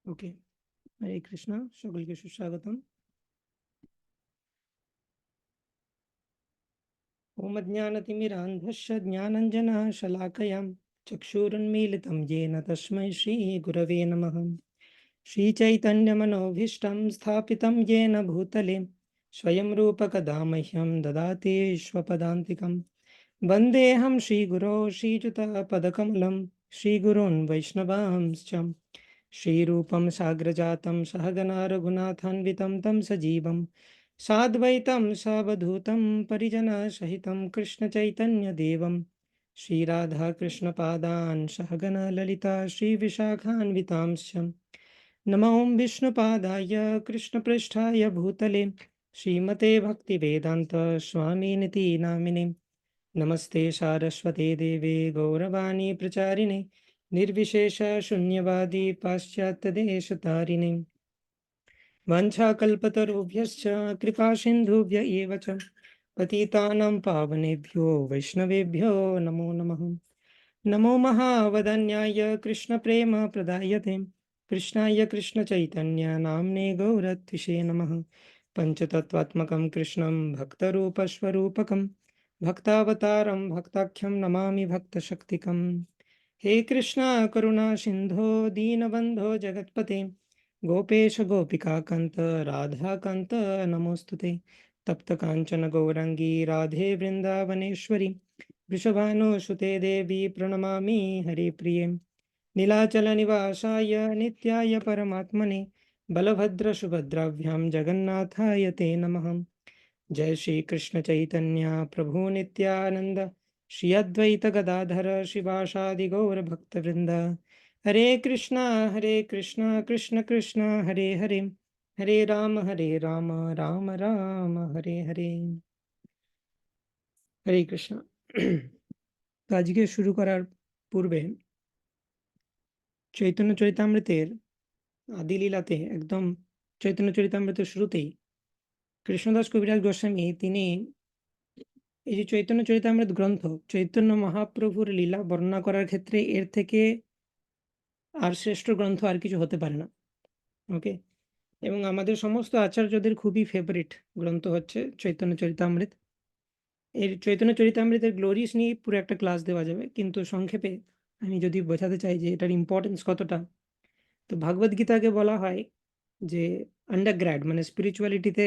ওকে, হরে কৃষ্ণ, সকলকে সুস্বাগতম। ওম অজ্ঞানতিমিরান্ধস্য জ্ঞানাঞ্জনः শলাকয়াম চক্ষুরুন্মীলিतं येन তস্मै শ্রীগুরবে নমঃ। श्रीचैतन्यमनोभीष्टं स्थापितं येन भूतले स्वयं रूपकदा मह्यं ददाति स्वपदान्तिकं। वन्देऽहं श्रीगुरो श्रीयुतपदकमलं श्रीगुरून् वैष्णवांश्च श्रीरूपं साग्रजातं सहगना रघुनाथान्वितं तं सजीवं साद्वैतं सवधूतं परिजनसहितं कृष्णचैतन्यदेवं श्रीराधाकृष्णपादान् सहगना ललिता श्रीविशाखान्वितांश्च नमो विष्णुपादाय कृष्णपृष्ठाय भूतले श्रीमते भक्तिवेदान्त स्वामिनिति नामिने नमस्ते सारस्वते देवे गौरवाणी प्रचारिणे निर्विशेष शून्यवादी पाश्चात्यदेशतारिणे वाञ्छाकल्पतरुभ्यश्च कृपासिन्धुभ्य एव च पतितानां पावनेभ्यो वैष्णवेभ्यो नमो नमः। नमो महावदन्याय कृष्णप्रेमप्रदायते कृष्णाय कृष्णचैतन्य नाम्ने गौरत्विषे नमः। पञ्चतत्त्वात्मकं कृष्णं भक्तरूपस्वरूपकं भक्तावतारं भक्ताख्यं नमामि भक्तशक्तिकम्। हे कृष्णा करुणा सिन्धो दीनबन्धो जगत्पते गोपेश गोपिकान्त राधाकान्त नमोऽस्तुते। तप्त काञ्चन गौराङ्गी राधे वृन्दावनेश्वरी वृषभानुसुते देवी प्रणमामि हरिप्रिये। नीलाचलनिवासाय नित्याय परमात्मने बलभद्रसुभद्राभ्यां जगन्नाथाय ते नमः। जय श्री कृष्ण चैतन्य प्रभु नित्यानंद श्री अद्वैत गदाधर शिवासादि गौर भक्तवृंद। हरे कृष्णा कृष्ण कृष्ण हरे हरे, हरे राम राम राम हरे हरे। हरे कृष्ण। তো আজকে শুরু করার পূর্বে চৈতন্য চরিতামৃতের আদিলীলাতে একদম চৈতন্য চরিতামৃতের শুরুতেই কৃষ্ণদাস কবিরাজ গোস্বামী তিনি এই যে চৈতন্য চরিতামৃত গ্রন্থ চৈতন্য মহাপ্রভুর লীলা বর্ণনা করার ক্ষেত্রে এর থেকে আর শ্রেষ্ঠ গ্রন্থ আর কিছু হতে পারে না। ওকে, এবং আমাদের সমস্ত আচার্যদের খুবই ফেভারিট গ্রন্থ হচ্ছে চৈতন্য চরিতামৃত। এর চৈতন্য চরিতামৃতের গ্লোরিস নিয়ে পুরো একটা ক্লাস দেওয়া যাবে, কিন্তু সংক্ষেপে আমি যদি বোঝাতে চাই যে এটার ইম্পর্টেন্স কতটা, তো ভাগবত গীতাকে বলা হয় যে আন্ডারগ্র্যাড মানে স্পিরিচুয়ালিটিতে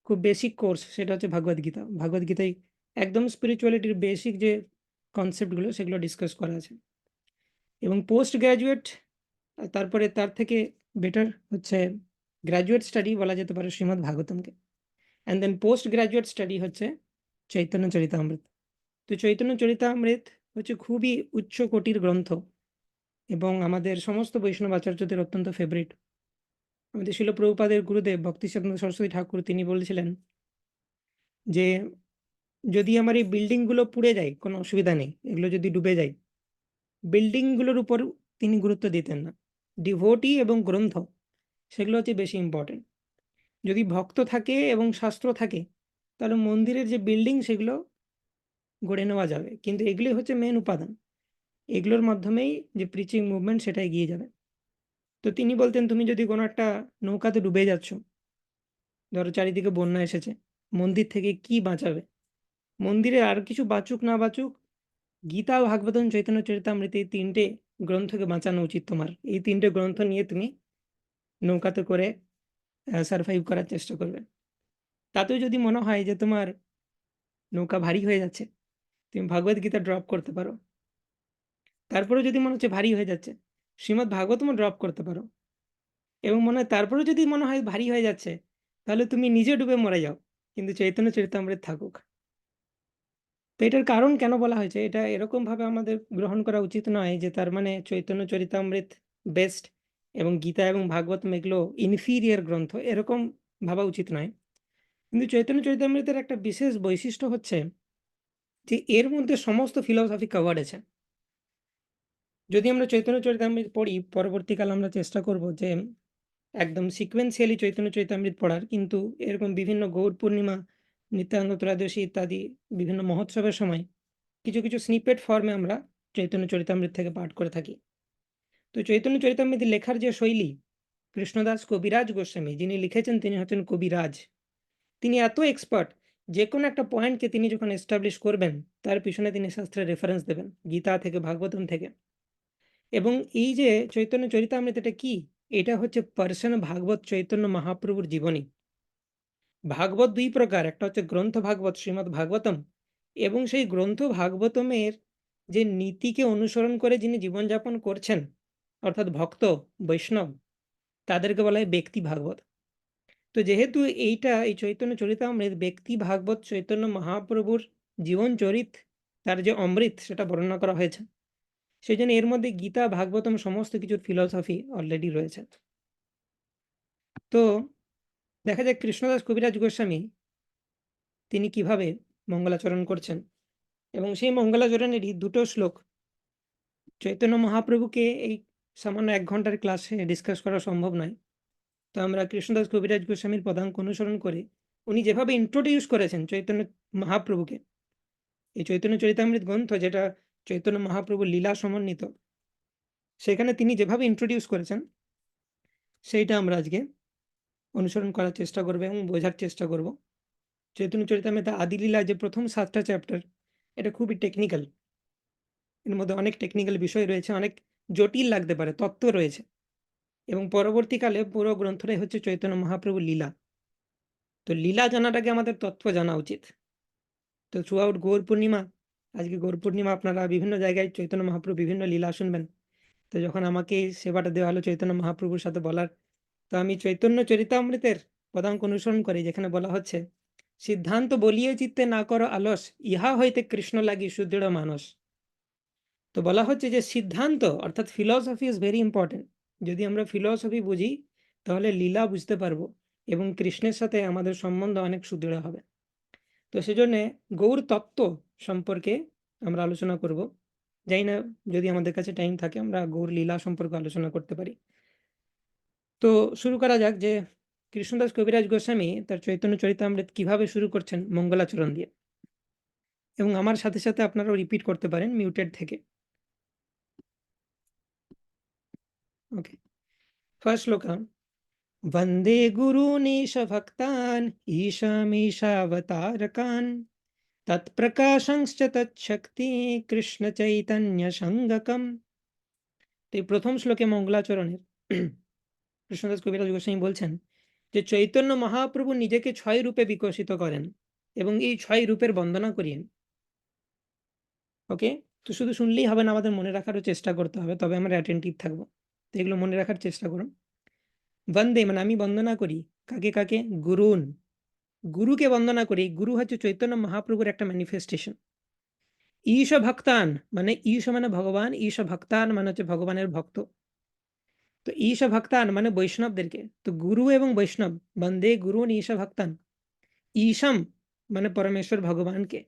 খুব বেসিক কোর্স, সেটা হচ্ছে ভগবদ গীতা। ভগবদ গীতায় একদম স্পিরিচুয়ালিটির বেসিক যে কনসেপ্টগুলো সেগুলো ডিসকাস করা আছে। এবং পোস্ট গ্র্যাজুয়েট, তারপরে তার থেকে বেটার হচ্ছে গ্র্যাজুয়েট স্টাডি বলা যেতে পারে শ্রীমদ্ ভাগবতমকে। And then post graduate study হচ্ছে চৈতন্য চরিতামৃত। তো চৈতন্য চরিতামৃত হচ্ছে খুবই উচ্চ কোটির গ্রন্থ এবং আমাদের সমস্ত বৈষ্ণব আচার্যদের অত্যন্ত ফেভারিট। আমাদের শিল প্রভুপাদের গুরুদেব ভক্তি সিদ্ধান্ত সরস্বতী ঠাকুর তিনি বলেছিলেন যে যদি আমার এই বিল্ডিংগুলো পুড়ে যায় কোনো অসুবিধা নেই, এগুলো যদি ডুবে যায়, বিল্ডিংগুলোর উপর তিনি গুরুত্ব দিতেন না। ডিভোটি এবং গ্রন্থ সেগুলো হচ্ছে বেশি ইম্পর্টেন্ট। যদি ভক্ত থাকে এবং শাস্ত্র থাকে তাহলে মন্দিরের যে বিল্ডিং সেগুলো গড়ে নেওয়া যাবে, কিন্তু এগুলি হচ্ছে মেন উপাদান। এগুলোর মাধ্যমেই যে প্রিচিং মুভমেন্ট সেটা এগিয়ে যাবে। তো তিনি বলতেন তুমি যদি কোনো একটা নৌকাতে ডুবে যাচ্ছ, ধরো চারিদিকে বন্যা এসেছে, মন্দির থেকে কি বাঁচাবে? মন্দিরে আর কিছু বাঁচুক না বাঁচুক, গীতা, ভাগবতম, চৈতন্য চরিতামৃত এই তিনটে গ্রন্থকে বাঁচানো উচিত তোমার। এই তিনটে গ্রন্থ নিয়ে তুমি নৌকাতে করে সারভাইভ করার চেষ্টা করবে। তাতেও যদি মনে হয় যে তোমার নৌকা ভারী হয়ে যাচ্ছে, তুমি ভাগবত গীতা ড্রপ করতে পারো। তারপরেও যদি মনে হচ্ছে ভারী হয়ে যাচ্ছে, শ্রীমদ্ ভাগবতমও ড্রপ করতে পারো। এবং মনে হয় তারপরেও যদি মনে হয় ভারী হয়ে যাচ্ছে, তাহলে তুমি নিজে ডুবে মরে যাও, কিন্তু চৈতন্য চরিতামৃত থাকুক। তো এটার কারণ কেন বলা হয়েছে, এটা এরকম ভাবে আমাদের গ্রহণ করা উচিত নয় যে তার মানে চৈতন্য চরিতামৃত বেস্ট এবং গীতা এবং ভাগবতম এগুলো ইনফিরিয়ার গ্রন্থ, এরকম ভাবা উচিত নয়। কিন্তু চৈতন্য চরিতামৃতের একটা বিশেষ বৈশিষ্ট্য হচ্ছে যে এর মধ্যে সমস্ত ফিলোসফি কভার্ড আছে। যদি আমরা চৈতন্য চরিতামৃত পড়ি, পরবর্তীকালে আমরা চেষ্টা করব যে একদম সিকোয়েন্সিয়ালি চৈতন্য চরিতামৃত পড়ার, কিন্তু এরকম বিভিন্ন গৌর পূর্ণিমা, নিত্যানন্দ ত্রয়োদশী ইত্যাদি বিভিন্ন মহোৎসবের সময় কিছু কিছু স্নিপেট ফর্মে আমরা চৈতন্য চরিতামৃত থেকে পাঠ করে থাকি। তো চৈতন্য চরিতামৃত লেখার যে শৈলী, কৃষ্ণদাস কবিরাজ গোস্বামী যিনি লিখেছেন তিনি হচ্ছেন কবিরাজ। তিনি এত এক্সপার্ট, যেকোনো একটা পয়েন্টকে তিনি যখন এস্টাবলিশ করবেন, তার পিছনে তিনি শাস্ত্রের রেফারেন্স দেবেন, গীতা থেকে, ভাগবতম থেকে। এবং এই যে চৈতন্য চরিতামৃত এটা কি? এটা হচ্ছে পার্সন ভাগবত চৈতন্য মহাপ্রভুর জীবনী। ভাগবত ২ প্রকার, একটা হচ্ছে গ্রন্থ ভাগবত, শ্রীমদ্ ভাগবতম, এবং সেই গ্রন্থ ভাগবতমের যে নীতিকে অনুসরণ করে যিনি জীবনযাপন করছেন, অর্থাৎ ভক্ত, বৈষ্ণব, তাদেরকে বলা হয় ব্যক্তি ভাগবত। তো যেহেতু এই চৈতন্য চরিতামৃত ব্যক্তি ভাগবত চৈতন্য মহাপ্রভুর জীবন চরিত, তার যে অমৃত সেটা বর্ণনা করা হয়েছে। সেজন্য এর মধ্যে গীতা, ভাগবতম সমস্ত কিছুর ফিলসফি অলরেডি রয়েছে। তো দেখা যায় কৃষ্ণদাস কবিরাজ গোস্বামী তিনি কিভাবে মঙ্গলাচরণ করছেন, এবং সেই মঙ্গলাচরণেরই ২ টো শ্লোক চৈতন্য মহাপ্রভুকে এই সামান্য ১ ঘন্টার ক্লাসে ডিসকাস করা সম্ভব নয়। তো আমরা কৃষ্ণদাস কবিরাজ গোস্বামীর পদাঙ্ক অনুসরণ করে উনি যেভাবে ইন্ট্রোডিউস করেছেন চৈতন্য মহাপ্রভুকে, এই চৈতন্য চরিতামৃত গ্রন্থ যেটা চৈতন্য মহাপ্রভুর লীলা সমন্বিত, সেখানে তিনি যেভাবে ইন্ট্রোডিউস করেছেন সেইটা আমরা আজকে অনুসরণ করার চেষ্টা করব এবং বোঝার চেষ্টা করব। চৈতন্য চরিতামৃত আদি লীলা যে প্রথম ৭টা চ্যাপ্টার, এটা খুবই টেকনিক্যাল। এর মধ্যে অনেক টেকনিক্যাল বিষয় রয়েছে, অনেক জটিল লাগতে পারে, তত্ত্ব রয়েছে, এবং পরবর্তীকালে পুরো গ্রন্থটাই হচ্ছে চৈতন্য মহাপ্রভুর লীলা। তো লীলা জানার আগে আমাদের তত্ত্ব জানা উচিত। তো থ্রু আউট গৌর পূর্ণিমা, আজকে গৌর পূর্ণিমা, আপনারা বিভিন্ন জায়গায় চৈতন্য মহাপ্রভু বিভিন্ন লীলা শুনবেন। তো যখন আমাকে এই সেবাটা দেওয়া হলো চৈতন্য মহাপ্রভুর সাথে বলার, তো আমি চৈতন্য চরিতামৃতের পদাঙ্ক অনুসরণ করি, যেখানে বলা হচ্ছে, সিদ্ধান্ত বলিয়ে চিত্তে না করো আলস, ইহা হইতে কৃষ্ণ লাগি সুদৃঢ় মানস। তো বলা হচ্ছে যে সিদ্ধান্ত অর্থাৎ ফিলসফি ইজ ভেরি ইম্পর্টেন্ট। যদি আমরা ফিলসফি বুঝি তাহলে লীলা বুঝতে পারবো, এবং কৃষ্ণের সাথে আমাদের সম্বন্ধ অনেক সুদৃঢ় হবে। তো সেজন্যে গৌর তত্ত্ব সম্পর্কে আমরা আলোচনা করব। জানি না যদি আমাদের কাছে টাইম থাকে আমরা গৌর লীলা সম্পর্কে আলোচনা করতে পারি। তো শুরু করা যাক যে কৃষ্ণদাস কবিরাজ গোস্বামী তার চৈতন্য চরিতামৃত কিভাবে শুরু করছেন মঙ্গলাচরণ দিয়ে, এবং আমার সাথে সাথে আপনারাও রিপিট করতে পারেন মিউটেড থেকে। ওকে, ফার্স্ট শ্লোকা। वन्दे गुरूनीश भक्तान् ईशामीशावतारकान् तत्प्रकाशंश्च तच्छक्ति কৃষ্ণ চৈতন্য সঙ্গকম। তো এই প্রথম শ্লোকে মঙ্গলাচরণের কৃষ্ণদাস কবিরাজ গোস্বামী বলছেন যে চৈতন্য মহাপ্রভু নিজেকে ৬ রূপে বিকশিত করেন এবং এই ৬ রূপের বন্দনা করিয়েন। ওকে, তো শুধু শুনলেই হবে না, আমাদের মনে রাখারও চেষ্টা করতে হবে, তবে আমরা অ্যাটেন্টিভ থাকবো। তো এগুলো মনে রাখার চেষ্টা করুন। বন্দে মানে আমি বন্দনা করি, কাকে কাকে? গুরুন, গুরুকে বন্দনা করি। গুরু হচ্ছে চৈতন্য মহাপ্রভুর একটা ম্যানিফেস্টেশন। ঈশ ভক্তান মানে ঈশ মানে ভগবান, ঈশ ভক্তান মানে হচ্ছে ভগবানের ভক্ত। তো ঈশ ভক্তান মানে বৈষ্ণবদেরকে। তো গুরু এবং বৈষ্ণব, বন্দে গুরুন ঈশ ভক্তান। ঈশম মানে পরমেশ্বর ভগবানকে,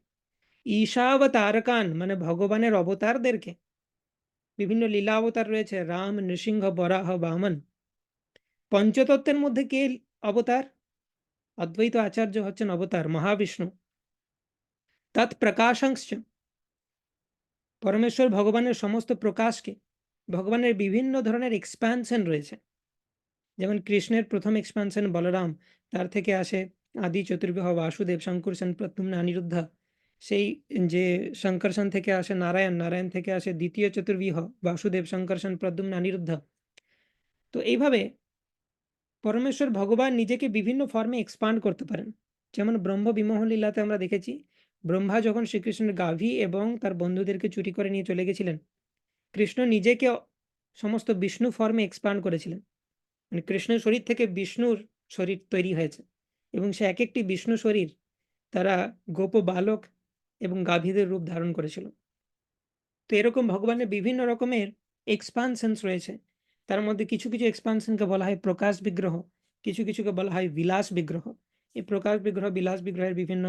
ঈশাবতারকান মানে ভগবানের অবতারদেরকে। বিভিন্ন লীলা অবতার রয়েছে, রাম, নৃসিংহ, বরাহ, বামন। পঞ্চতত্ত্বের মধ্যে কে অবতার? অদ্বৈত আচার্য হচ্ছেন অবতার, মহাবিষ্ণু। তৎ প্রকাশংশ্চ পরমেশ্বর ভগবানের সমস্ত প্রকাশকে, ভগবানের বিভিন্ন ধরনের এক্সপ্যানশন রয়েছে। যেমন কৃষ্ণের প্রথম এক্সপ্যানশন বলরাম, তার থেকে আসে আদি চতুর্বিহ বাসুদেব, শঙ্করসেন, প্রদ্যুম্ন, অনিরুদ্ধ। সেই যে শঙ্করসন থেকে আসে নারায়ণ, নারায়ণ থেকে আসে দ্বিতীয় চতুর্বিহ বাসুদেব, শঙ্করসন, প্রদ্যুম্ন, অনিরুদ্ধ। তো এইভাবে পরমেশ্বর ভগবান নিজেকে বিভিন্ন ফর্মে এক্সপান্ড করতে পারেন। যেমন ব্রহ্ম বিমোহ লীলাতে আমরা দেখেছি, ব্রহ্মা যখন শ্রীকৃষ্ণের গাভী এবং তার বন্ধুদেরকে চুরি করে নিয়ে চলে গেছিলেন, কৃষ্ণ নিজেকে সমস্ত বিষ্ণু ফর্মে এক্সপান্ড করেছিলেন। মানে কৃষ্ণের শরীর থেকে বিষ্ণুর শরীর তৈরি হয়েছে, এবং সে এক একটি বিষ্ণু শরীর তারা গোপ বালক এবং গাভীদের রূপ ধারণ করেছিল। তো এরকম ভগবানের বিভিন্ন রকমের এক্সপানশনস রয়েছে। তার মধ্যে কিছু কিছু এক্সপানশনকে বলা হয় প্রকাশ বিগ্রহ, কিছু কিছুকে বলা হয় বিলাস বিগ্রহ। এই প্রকাশ বিগ্রহ, বিলাস বিগ্রহের বিভিন্ন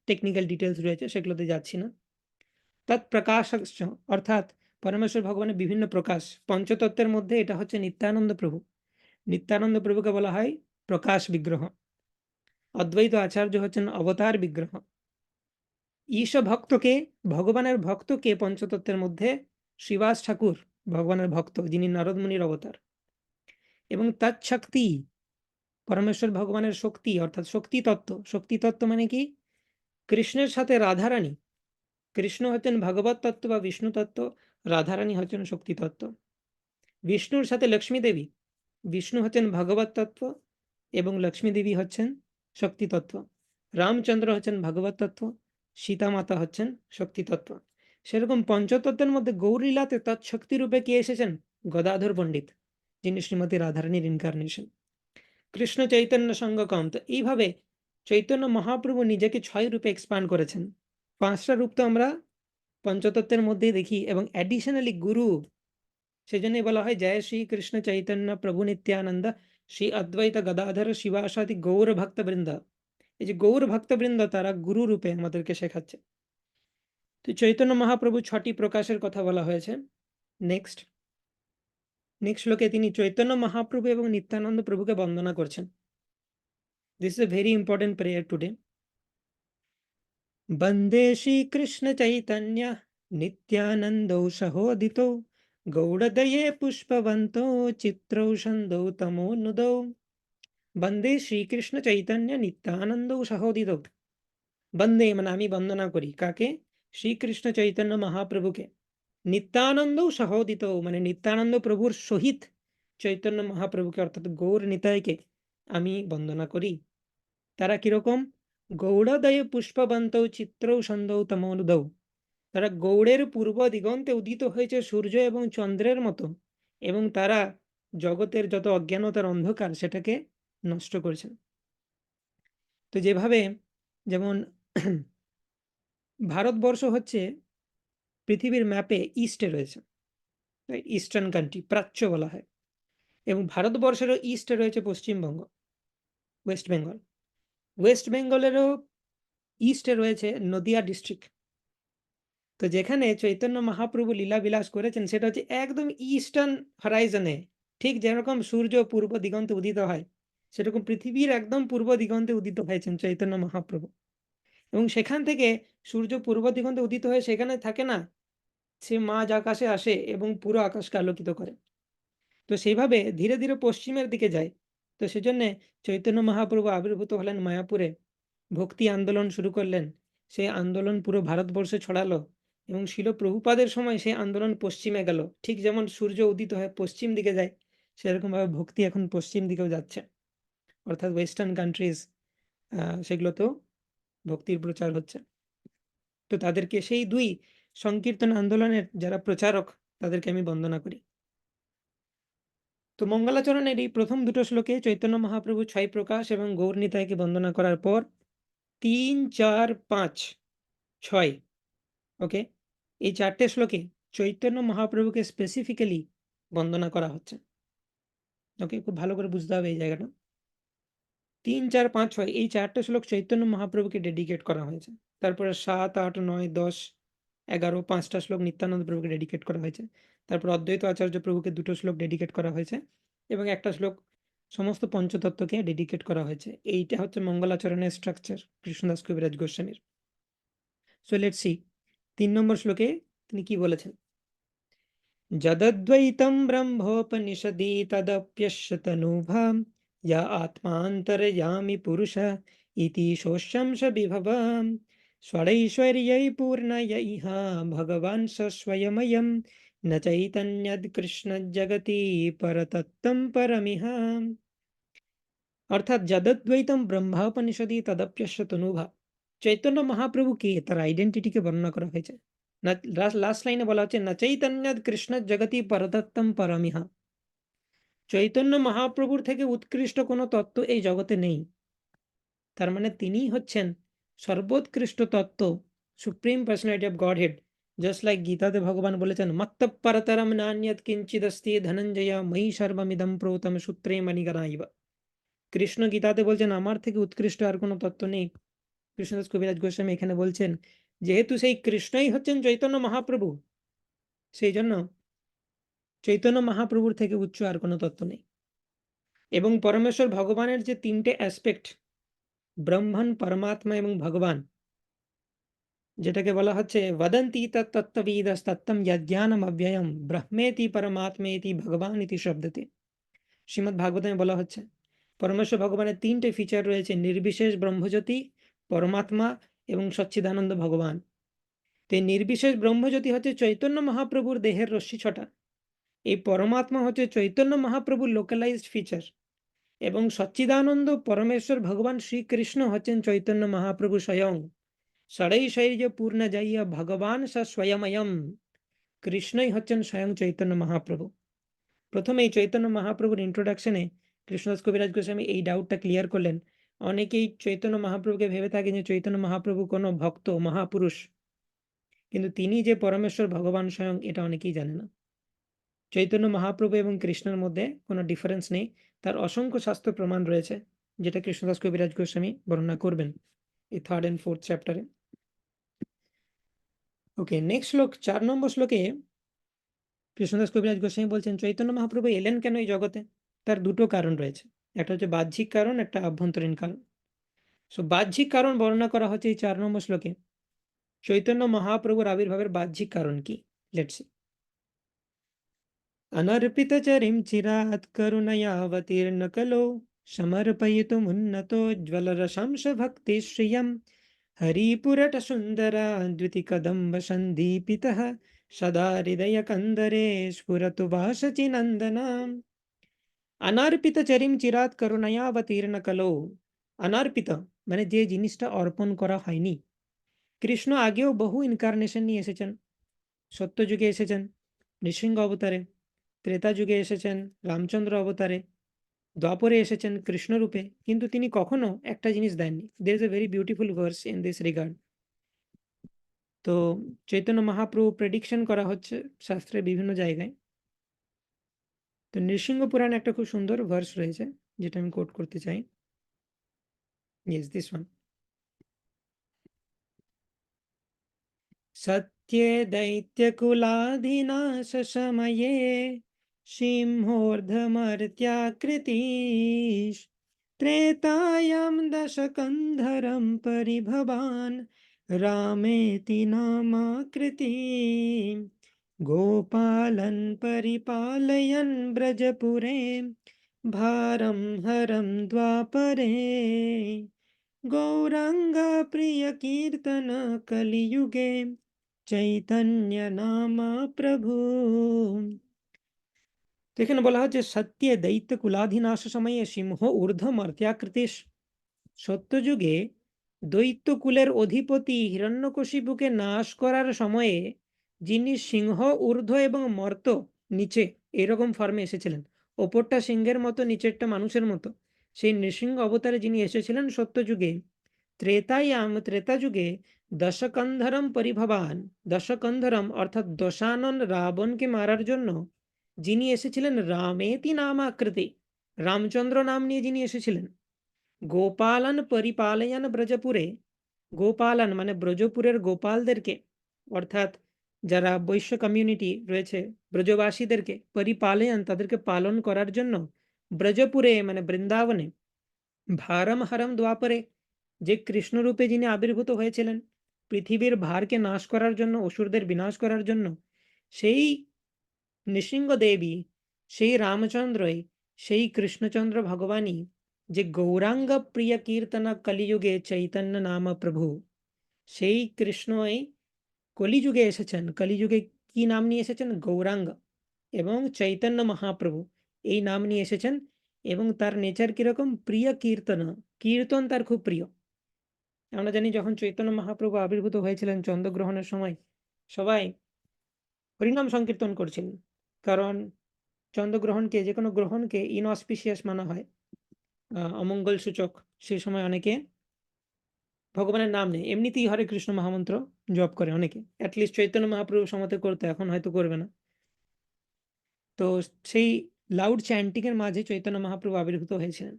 টেকনিক্যাল ডিটেলস রয়েছে, সেগুলোতে যাচ্ছি না। তৎপ্রকাশ অর্থাৎ পরমেশ্বর ভগবানের বিভিন্ন প্রকাশ। পঞ্চতত্ত্বের মধ্যে এটা হচ্ছে নিত্যানন্দ প্রভু। নিত্যানন্দ প্রভুকে বলা হয় প্রকাশ বিগ্রহ। অদ্বৈত আচার্য হচ্ছেন অবতার বিগ্রহ। ঈশ ভক্তকে, ভগবানের ভক্তকে পঞ্চতত্ত্বের মধ্যে শ্রীবাস ঠাকুর ভগবানের ভক্ত, যিনি নারদ মুনির অবতার। এবং তৎশক্তি, পরমেশ্বর ভগবানের শক্তি অর্থাৎ শক্তি তত্ত্ব। শক্তি তত্ত্ব মানে কি? কৃষ্ণের সাথে রাধারানী, কৃষ্ণ হচ্ছেন ভগবত তত্ত্ব বা বিষ্ণু তত্ত্ব, রাধারানী হচ্ছেন শক্তি তত্ত্ব। বিষ্ণুর সাথে লক্ষ্মী দেবী, বিষ্ণু হচ্ছেন ভগবত তত্ত্ব এবং লক্ষ্মী দেবী হচ্ছেন শক্তি তত্ত্ব। রামচন্দ্র হচ্ছেন ভগবত তত্ত্ব, সীতা মাতা হচ্ছেন শক্তি তত্ত্ব। সেরকম পঞ্চতত্ত্বের মধ্যে গৌরীলাতে তৎশক্তি রূপে কে এসেছেন? গদাধর পণ্ডিত, যিনি শ্রীমতী রাধারানীর ইনকারনেশন। কৃষ্ণ চৈতন্য সঙ্গকম। তো এইভাবে চৈতন্য মহাপ্রভু নিজেকে 6 রূপে এক্সপান্ড করেছেন। 5টা রূপ তো আমরা পঞ্চতত্ত্বের মধ্যেই দেখি, এবং অ্যাডিশনালি গুরু, সেজন্যই বলা হয় জয় শ্রী কৃষ্ণ চৈতন্য প্রভু নিত্যানন্দ শ্রী অদ্বৈত গদাধর শিবাসাদি গৌর ভক্তবৃন্দ। এই যে গৌর ভক্তবৃন্দ, তারা গুরু রূপে আমাদেরকে শেখাচ্ছে। তো চৈতন্য মহাপ্রভু 6টি প্রকাশের কথা বলা হয়েছে। নেক্সট শ্লোকে তিনি চৈতন্য মহাপ্রভু এবং নিত্যানন্দ প্রভুকে বন্দনা করছেন। This is a very important prayer today. বন্দে শ্রীকৃষ্ণ চৈতন্য নিত্যানন্দৌ সহোদিতৌ গৌড়দয়ে পুষ্পবন্তৌ চিত্রৌ সন্দৌ তমোনুদৌ। বন্দে শ্রীকৃষ্ণ চৈতন্য নিত্যানন্দৌ সহোদিতৌ। বন্দে মানে আমি বন্দনা করি, কাকে? শ্রীকৃষ্ণ চৈতন্য মহাপ্রভুকে। নিত্যানন্দৌ সহোদিতৌ মানে নিত্যানন্দ প্রভুর সহিত চৈতন্য মহাপ্রভুকে অর্থাৎ গৌর নিতাইকে আমি বন্দনা করি। তারা কিরকম? গৌড়দয়ে পুষ্পবন্তৌ চিত্রৌ সন্দৌ তমোনুদৌ। তারা গৌড়ের পূর্ব দিগন্তে উদিত হয়েছে সূর্য এবং চন্দ্রের মতো, এবং তারা জগতের যত অজ্ঞানতার অন্ধকার সেটাকে নষ্ট করেছেন। তো যেভাবে, যেমন ভারতবর্ষ হচ্ছে পৃথিবীর ম্যাপে ইস্টে রয়েছে, ইস্টার্ন কান্ট্রি, প্রাচ্য বলা হয়। এবং ভারতবর্ষেরও ইস্টে রয়েছে পশ্চিমবঙ্গ, ওয়েস্ট বেঙ্গল। ওয়েস্ট বেঙ্গলেরও ইস্টে রয়েছে নদিয়া ডিস্ট্রিক্ট। তো যেখানে চৈতন্য মহাপ্রভু লীলা বিলাস করেছেন সেটা হচ্ছে একদম ইস্টার্ন হরাইজনে। ঠিক যেরকম সূর্য পূর্ব দিগন্তে উদিত হয়, সেরকম পৃথিবীর একদম পূর্ব দিগন্তে উদিত হয়েছেন চৈতন্য মহাপ্রভু। এবং সেখান থেকে সূর্য পূর্ব দিগন্তে উদিত হয়ে সেখানে থাকে না, সে মাঝ আকাশে আসে এবং পুরো আকাশকে আলোকিত করে। তো সেইভাবে ধীরে ধীরে পশ্চিমের দিকে যায়। তো সেজন্য চৈতন্য মহাপ্রভু আবির্ভূত হলেন মায়াপুরে, ভক্তি আন্দোলন শুরু করলেন। সেই আন্দোলন পুরো ভারতবর্ষে ছড়ালো, এবং শিল প্রভুপাদের সময় সেই আন্দোলন পশ্চিমে গেল। ঠিক যেমন সূর্য উদিত হয়ে পশ্চিম দিকে যায়, সেরকমভাবে ভক্তি এখন পশ্চিম দিকেও যাচ্ছে, অর্থাৎ ওয়েস্টার্ন কান্ট্রিজ, সেগুলোতেও ভক্তির প্রচার হচ্ছে। তো তাদেরকে, সেই 2 সংকীর্তন আন্দোলনের যারা প্রচারক, তাদেরকে আমি বন্দনা করি। তো মঙ্গলাচরণের এই প্রথম 2টো শ্লোকে চৈতন্য মহাপ্রভু 6 প্রকাশ এবং গৌর নিতাইকে বন্দনা করার পর 3, 4, 5, 6, ওকে, এই 4টে শ্লোকে চৈতন্য মহাপ্রভুকে স্পেসিফিক্যালি বন্দনা করা হচ্ছে। ওকে, খুব ভালো করে বুঝতে হবে এই জায়গাটা। 3, 4, 5, 6 এই 4টে শ্লোক চৈতন্য মহাপ্রভুকে ডেডিকেট করা হয়েছে। তারপরে 7, 8, 9, 10, 11, 5টা শ্লোক নিত্যানন্দ প্রভুকে ডেডিকেট করা হয়েছে। তারপর অদ্বৈত আচার্য প্রভুকে 2টো শ্লোক ডেডিকেট করা হয়েছে, এবং একটা শ্লোক সমস্ত পঞ্চতত্ত্বকে ডেডিকেট করা হয়েছে। এইটা হচ্ছে মঙ্গলাচরণের স্ট্রাকচার কৃষ্ণদাস কবিরাজ গোস্বামীর। সো লেটস সি 3 নম্বর শ্লোকে তিনি কি বলেছেন। যদদ্বৈতম ব্রহ্মোপনিষদি তদপ্যশ্যতনুভাম ইয়া আত্মান্তর্যামী পুরুষ ইতি সোষ্যংস বিভবাম স্বৈশ্বর্যৈ পূর্ণয় ইহা ভগবান স স্বয়ময়ম ন চৈতন্যদ কৃষ্ণ জগতি পরতত্ত্বম পরমিহা। অর্থাৎ যদদ্বৈতম ব্রহ্মোপনিষদি তদপ্যশ্য তনুভা, চৈতন্য মহাপ্রভুকে, তার আইডেন্টিটিকে বর্ণনা করা হয়েছে। লাস্ট লাইনে বলা হচ্ছে না চৈতন্যদ কৃষ্ণ জগতি পরতত্ত্বম পরমিহা। চৈতন্য মহাপ্রভুর থেকে উৎকৃষ্ট কোনো তত্ত্ব এই জগতে নেই। তার মানে তিনিই হচ্ছেন সর্বোৎকৃষ্ট তত্ত্ব, supreme personality of godhead. Just like গীতাতে ভগবান বলেছেন মত্ত পরতরম নান্যৎ কিঞ্চিদস্তি ধনঞ্জয় ময়ি সর্বমিদম প্রোতম সূত্রে মণিগণাইব। কৃষ্ণ গীতাতে বলছেন আমার থেকে উৎকৃষ্ট আর কোনো তত্ত্ব নেই। কৃষ্ণদাস কবিরাজ গোস্বামী এখানে বলছেন যেহেতু সেই কৃষ্ণই হচ্ছেন চৈতন্য মহাপ্রভু, সেই জন্য চৈতন্য মহাপ্রভুর থেকে উচ্চ আর কোনো তত্ত্ব নেই। এবং পরমেশ্বর ভগবানের যে 3টে অ্যাসপেক্ট, ব্রহ্মণ, পরমাত্মা এবং ভগবান, যেটাকে বলা হচ্ছে বদন্তি তত্ত্ববিদস্তত্ত্বম যজ্ঞানম অব্যয়ম ব্রহ্মেতি পরমাত্মেতি ভগবান ইতি শব্দতে। শ্রীমদ্ ভাগবতমে বলা হচ্ছে পরমেশ্বর ভগবানের 3টে ফিচার রয়েছে, নির্বিশেষ ব্রহ্মজ্যোতি, পরমাত্মা এবং সচ্চিদানন্দ ভগবান। তো এই নির্বিশেষ ব্রহ্মজ্যোতি হচ্ছে চৈতন্য মহাপ্রভুর দেহের রশ্মি ছটা, এই পরমাত্মা হচ্ছে চৈতন্য মহাপ্রভুর লোকালাইজড ফিচার, এবং সচ্চিদানন্দ পরমেশ্বর ভগবান শ্রীকৃষ্ণ হচ্ছেন চৈতন্য মহাপ্রভু স্বয়ং। ষড়ৈশ্বর্য পূর্ণ যাইয়া ভগবান স স্বয়ময়ম, কৃষ্ণই হচ্ছেন স্বয়ং চৈতন্য মহাপ্রভু। প্রথমে এই চৈতন্য মহাপ্রভুর ইন্ট্রোডাকশনে কৃষ্ণদাস কবিরাজ গোস্বামী এই ডাউটটা ক্লিয়ার করলেন। অনেকেই চৈতন্য মহাপ্রভুকে ভেবে থাকেন যে চৈতন্য মহাপ্রভু কোনো ভক্ত মহাপুরুষ, কিন্তু তিনি যে পরমেশ্বর ভগবান স্বয়ং এটা অনেকেই জানে না। চৈতন্য মহাপ্রভু এবং কৃষ্ণের মধ্যে কোনো ডিফারেন্স নেই, তার অসংখ্য শাস্ত্র প্রমাণ রয়েছে, যেটা কৃষ্ণদাস কবিরাজ গোস্বামী বর্ণনা করবেন এই 3rd and 4th চ্যাপ্টারে। ওকে, নেক্সট শ্লোক 4 নম্বর শ্লোকে কৃষ্ণদাস কবিরাজ গোস্বামী বলছেন চৈতন্য মহাপ্রভু এলেন কেন এই জগতে। তার দুটো কারণ রয়েছে, একটা হচ্ছে বাহ্যিক কারণ, একটা আভ্যন্তরীণ কারণ। সো বাহ্যিক কারণ বর্ণনা করা হচ্ছে এই 4 নম্বর শ্লোকে। চৈতন্য মহাপ্রভুর আবির্ভাবের বাহ্যিক কারণ কি, লেটস সি। अनर्पितचरिं चिरात् करुणयावतीर्ण कलो समर्पयितुमुन्नतो ज्वलरशंसभक्तिश्रियं हरिपुरटसुन्दरा द्युतिकदम्बसन्दीपितः सदा हृदयकन्दरे स्फुरतु वासचिनन्दनाम्। অনার্পিত চরিম চিরাত করুণায়াবতীর্ণ কলো। অনার্পিত মানে যে জিনিসটা অর্পণ করা হয়নি। কৃষ্ণ আগেও বহু ইনকারনেশন নিয়ে এসেছেন। সত্যযুগে এসেছেন নৃসিংহ অবতারে, ত্রেতা যুগে এসেছেন রামচন্দ্র অবতারে, দ্বাপরে এসেছেন কৃষ্ণরূপে, কিন্তু তিনি কখনো একটা জিনিস দেননি। There is a very beautiful verse in this regard. তো চৈতন্য মহাপ্রভু প্রেডিকশন করা হচ্ছে শাস্ত্রের বিভিন্ন জায়গায়। তো নৃসিংহ পুরাণে একটা খুব সুন্দর ভার্স রয়েছে যেটা আমি কোট করতে চাই। Yes, this one. सत्ये दैत्यकुलाधिनाशसमये सिंहोर्धमर्त्याकृतिः त्रेतायां दशकन्धरं परिभवान् रामेति नामाकृति गोपालन् परिपालयन् ब्रजपुरे भारं हरं द्वापरे गौराङ्गप्रियकीर्तन कलियुगे চৈতন্য নামা প্রভু। তো এখানে বলা হচ্ছে সত্যে দৈত্য কুলাধিনাশ সময়ে সিংহ ঊর্ধ্ব মর্ত্যাকৃতিশ। সত্যযুগে দৈত্য কুলের অধিপতি হিরণ্যকশিপুকে নাশ করার সময়ে যিনি সিংহ ঊর্ধ্ব এবং মর্ত নিচে এরকম ফর্মে এসেছিলেন, ওপরটা সিংহের মতো নিচেরটা মানুষের মতো, সেই নৃসিংহ অবতারে যিনি এসেছিলেন সত্যযুগে, ত্রেতা যুগে দশকন্ধরম পরিভবান, দশকন্ধরম অর্থাৎ দশানন রাবণকে মারার জন্য যিনি এসেছিলেন রামেতি নামাকৃতি, রামচন্দ্র নাম নিয়ে যিনি এসেছিলেন, গোপালন পরিপালয়ন ব্রজপুরে, গোপালন মানে ব্রজপুরের গোপালদেরকে অর্থাৎ যারা বৈশ্য কমিউনিটি রয়েছে ব্রজবাসীদেরকে, পরিপালয়ন তাদেরকে পালন করার জন্য, ব্রজপুরে মানে বৃন্দাবনে, ভারম হরম দ্বাপরে যে কৃষ্ণরূপে যিনি আবির্ভূত হয়েছিলেন পৃথিবীর ভারকে নাশ করার জন্য, অসুরদের বিনাশ করার জন্য, সেই নৃসিংহ দেবী, সেই রামচন্দ্রই, সেই কৃষ্ণচন্দ্র ভগবানই যে গৌরাঙ্গ প্রিয় কীর্তন কলিযুগে চৈতন্য নাম প্রভু, সেই কৃষ্ণই কলিযুগে এসেছেন। কলিযুগে কি নাম নিয়ে এসেছেন? গৌরাঙ্গ। এবং চৈতন্য মহাপ্রভু এই নাম নিয়ে এসেছেন। এবং তার নেচার কিরকম? প্রিয় কীর্তন, কীর্তন তার খুব প্রিয়। আমরা জানি যখন চৈতন্য মহাপ্রভু আবির্ভূত হয়েছিলেন চন্দ্রগ্রহণের সময় সবাই হরিনাম সংকীর্তন করছিলেন, কারণ চন্দ্রগ্রহণকে, যে কোনো গ্রহণকে ইনঅসপিশিয়াস মানা হয়, অমঙ্গল সূচক। সেই সময় অনেকে ভগবানের নাম নেই, এমনিতেই হরে কৃষ্ণ মহামন্ত্র জপ করে অনেকে, অ্যাটলিস্ট চৈতন্য মহাপ্রভু সমতে করতে, এখন হয়তো করবে না। তো সেই লাউড চ্যান্টিং এর মাঝে চৈতন্য মহাপ্রভু আবির্ভূত হয়েছিলেন।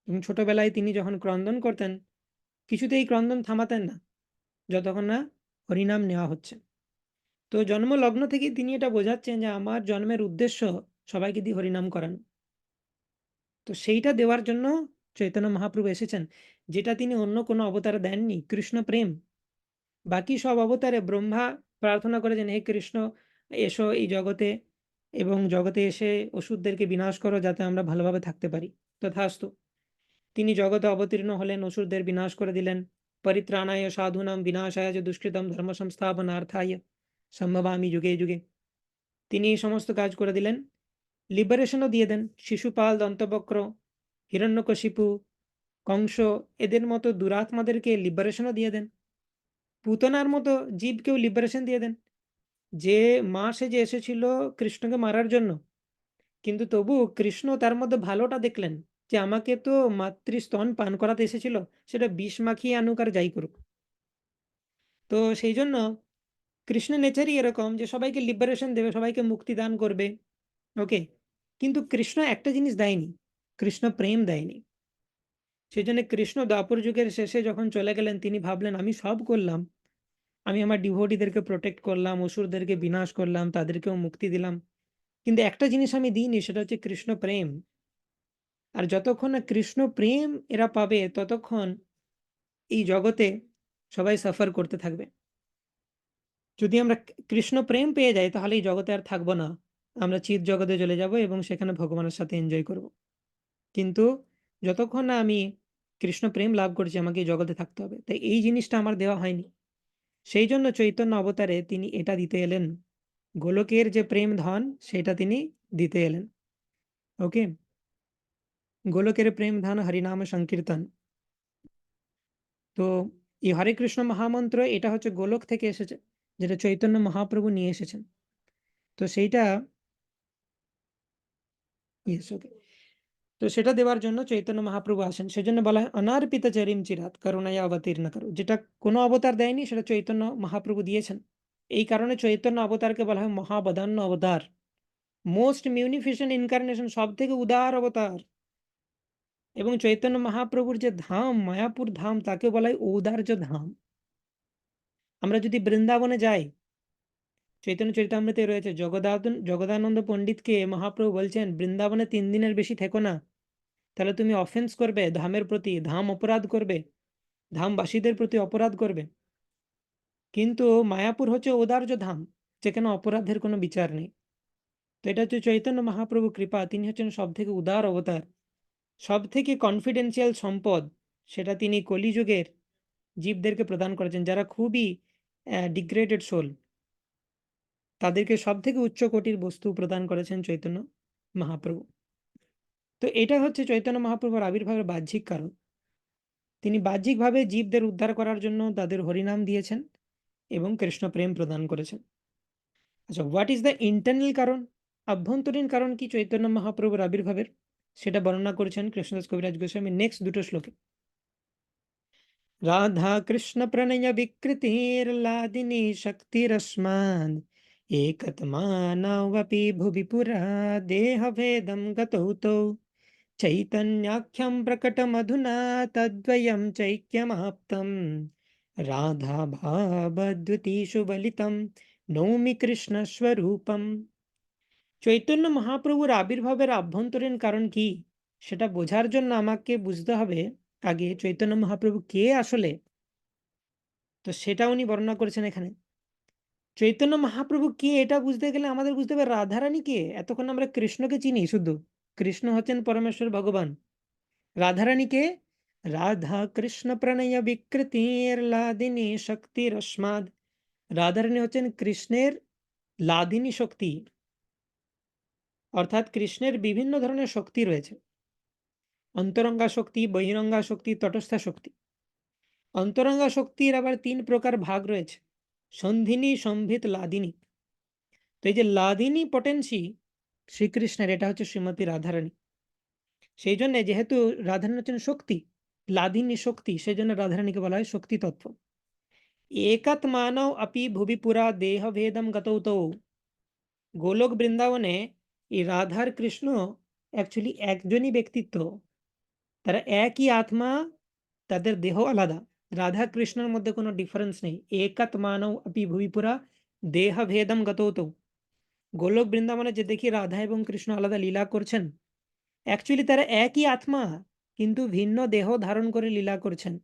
এবং ছোটবেলায় তিনি যখন ক্রন্দন করতেন কিছুতেই ক্রন্দন থামাতেন না যতক্ষণ না হরিনাম নেওয়া হচ্ছে। তো জন্মলগ্ন থেকেই তিনি এটা বোঝাচ্ছেন যে আমার জন্মের উদ্দেশ্য সবাইকে দিয়ে হরিনাম করানো। তো সেইটা দেওয়ার জন্য চৈতন্য মহাপ্রভু এসেছেন, যেটা তিনি অন্য কোনো অবতারে দেননি, কৃষ্ণ প্রেম। বাকি সব অবতারে ব্রহ্মা প্রার্থনা করেছেন হে কৃষ্ণ এসো এই জগতে, এবং জগতে এসে অসুরদেরকে বিনাশ করো যাতে আমরা ভালোভাবে থাকতে পারি। তথাস্তু। তিনি জগতে অবতীর্ণ হলেন, অসুরদের বিনাশ করে দিলেন। পরিত্রাণায় সাধুনাম বিনাশায় চ দুষ্কৃতম ধর্ম সংস্থাপনার্থায় সম্ভবামি যুগে যুগে। তিনি এই সমস্ত কাজ করে দিলেন। লিবারেশনও দিয়ে দেন। শিশুপাল, দন্তবক্র, হিরণ্যকশিপু, কংস এদের মতো দুরাত্মাদেরকে লিবারেশনও দিয়ে দেন। পুতনার মতো জীবকেও লিবারেশন দিয়ে দেন। যে মা সেজে এসেছিল কৃষ্ণকে মারার জন্য, কিন্তু তবু কৃষ্ণ তার মধ্যে ভালোটা দেখলেন যে আমাকে তো মাতৃস্তন পান করাতে এসেছিল, সেটা বিষ মাখিয়ে আনুক আর যাই করুক। তো সেই জন্য কৃষ্ণের নেচারই এরকম যে সবাইকে লিবারেশন দেবে, সবাইকে মুক্তি দান করবে। ওকে, কিন্তু কৃষ্ণ একটা জিনিস দেয়নি, কৃষ্ণ প্রেম দেয়নি। সেই জন্য কৃষ্ণ দ্বাপর যুগের শেষে যখন চলে গেলেন, তিনি ভাবলেন আমি সব করলাম, আমি আমার ডিভোটিদেরকে প্রোটেক্ট করলাম, অসুরদেরকে বিনাশ করলাম, তাদেরকেও মুক্তি দিলাম, কিন্তু একটা জিনিস আমি দিইনি, সেটা হচ্ছে কৃষ্ণ প্রেম। আর যতক্ষণ না কৃষ্ণ প্রেম এরা পাবে, ততক্ষণ এই জগতে সবাই সাফার করতে থাকবে। যদি আমরা কৃষ্ণ প্রেম পেয়ে যাই, তাহলে এই জগতে আর থাকবো না, আমরা চিৎ জগতে চলে যাব এবং সেখানে ভগবানের সাথে এনজয় করব। কিন্তু যতক্ষণ না আমি কৃষ্ণ প্রেম লাভ করছি, আমাকে এই জগতে থাকতে হবে, তাই এই জিনিসটা আমার দেওয়া হয়নি। সেই জন্য চৈতন্য অবতারে তিনি এটা দিতে এলেন, গোলকের যে প্রেম ধন সেটা তিনি দিতে এলেন। ওকে, গোলকের প্রেম ধন হরিনাম সংকীর্তন। তো এই হরে কৃষ্ণ মহামন্ত্র এটা হচ্ছে গোলক থেকে এসেছে, যেটা চৈতন্য মহাপ্রভু নিয়ে এসেছেন। তো সেইটা, ইয়েস, ওকে, তো সেটা দেওয়ার জন্য চৈতন্য মহাপ্রভু আসেন। সেজন্য বলা হয় অনার্পিত চরিম চিরাত করুণায় অবতীর্ণ করো। যেটা কোনো অবতার দেয়নি, সেটা চৈতন্য মহাপ্রভু দিয়েছেন। এই কারণে চৈতন্য অবতারকে বলা হয় মহাবদান্য অবতার, মোস্ট মিউনিফিসেন্ট ইনকারনেশন, সব থেকে উদার অবতার। এবং চৈতন্য মহাপ্রভুর যে ধাম মায়াপুর ধাম, তাকে বলা হয় ঔদার্য ধাম। আমরা যদি বৃন্দাবনে যাই, চৈতন্য চরিতামৃতে রয়েছে জগদানন্দ পণ্ডিতকে মহাপ্রভু বলছেন বৃন্দাবনে 3 দিনের বেশি থেকো না, তাহলে তুমি অফেন্স করবে ধামের প্রতি, ধাম অপরাধ করবে, ধামবাসীদের প্রতি অপরাধ করবে। কিন্তু মায়াপুর হচ্ছে ঔদার্য ধাম, যেখানে অপরাধের কোনো বিচার নেই। তো এটা হচ্ছে চৈতন্য মহাপ্রভু কৃপা, তিনি হচ্ছেন সব থেকে উদার অবতার। সব থেকে কনফিডেন্সিয়াল সম্পদ সেটা তিনি কলিযুগের জীবদেরকে প্রদান করেছেন, যারা খুবই ডিগ্রেডেড সোল, তাদেরকে সব থেকে উচ্চ কোটির বস্তু প্রদান করেছেন চৈতন্য মহাপ্রভু। তো এটা হচ্ছে চৈতন্য মহাপ্রভুর আবির্ভাবের বাহ্যিক কারণ। তিনি বাহ্যিকভাবে জীবদের উদ্ধার করার জন্য তাদের হরিনাম দিয়েছেন এবং কৃষ্ণ প্রেম প্রদান করেছেন। আচ্ছা, হোয়াট ইজ দ্য ইন্টারনাল কারণ? আভ্যন্তরীণ কারণ কি চৈতন্য মহাপ্রভুর আবির্ভাবের, সেটা বর্ণনা করেছেন কৃষ্ণদাস কবিরাজ গোস্বামী নেক্সট দুটো শ্লোকে। রাধা কৃষ্ণ প্রণয় বিকৃতির্লাদিনী শক্তিরস্মাদ একতমানবপি ভুবি পুরা দেহভেদম গতৌ তৌ চৈতন্যাখ্যম প্রকটমধুনা তদ্বয়ম চৈক্যমাপ্তম রাধা ভাবদ্যুতিষু বলিতম নৌমি কৃষ্ণ স্বরূপম। চৈতন্য মহাপ্রভুর আবির্ভাবের আভ্যন্তরীণ কারণ কি, সেটা বোঝার জন্য আমাকে বুঝতে হবে আগে চৈতন্য মহাপ্রভু কে আসলে। তো সেটা উনি বর্ণনা করেছেন এখানে। চৈতন্য মহাপ্রভু কে এটা বুঝতে গেলে আমাদের বুঝতে হবে রাধারানী কে। এতক্ষণ আমরা কৃষ্ণকে চিনি শুধু, কৃষ্ণ হচ্ছেন পরমেশ্বর ভগবান। রাধারানী কে? রাধা কৃষ্ণ প্রণয় বিকৃতির লাদিনী শক্তির অস্মাদ। রাধারানী হচ্ছেন কৃষ্ণের লাদিনী শক্তি, অর্থাৎ কৃষ্ণের বিভিন্ন ধরনের শক্তি রয়েছে। অন্তরঙ্গা শক্তি, বহিরঙ্গা শক্তি, তটস্থা শক্তি। অন্তরঙ্গা শক্তির আবার 3 প্রকার ভাগ রয়েছে, সন্ধিনী, সম্ভিত, লাদিনী। তো এই যে লাদিনী পটেন্সি শ্রীকৃষ্ণের, এটা হচ্ছে শ্রীমতী রাধারানী। সেই জন্য যেহেতু রাধারানী হচ্ছেন শক্তি, লাদিনী শক্তি, সেই জন্য রাধারানীকে বলা হয় শক্তি তত্ত্ব। একাত মানব আপি ভুবি পুরা দেহ ভেদম গতৌ তৌ। গোলক বৃন্দাবনে এই রাধার কৃষ্ণ অ্যাকচুয়ালি একজনই ব্যক্তিত্ব, তারা একই আত্মা, তাদের দেহ আলাদা। রাধা কৃষ্ণের মধ্যে কোনো ডিফারেন্স নেই। একাত মানব আপি ভুবিপুরা দেহ ভেদম গতৌত। গোলক বৃন্দাবনে যে দেখি রাধা এবং কৃষ্ণ আলাদা লীলা করছেন, অ্যাকচুয়ালি তারা একই আত্মা, কিন্তু ভিন্ন দেহ ধারণ করে লীলা করছেন।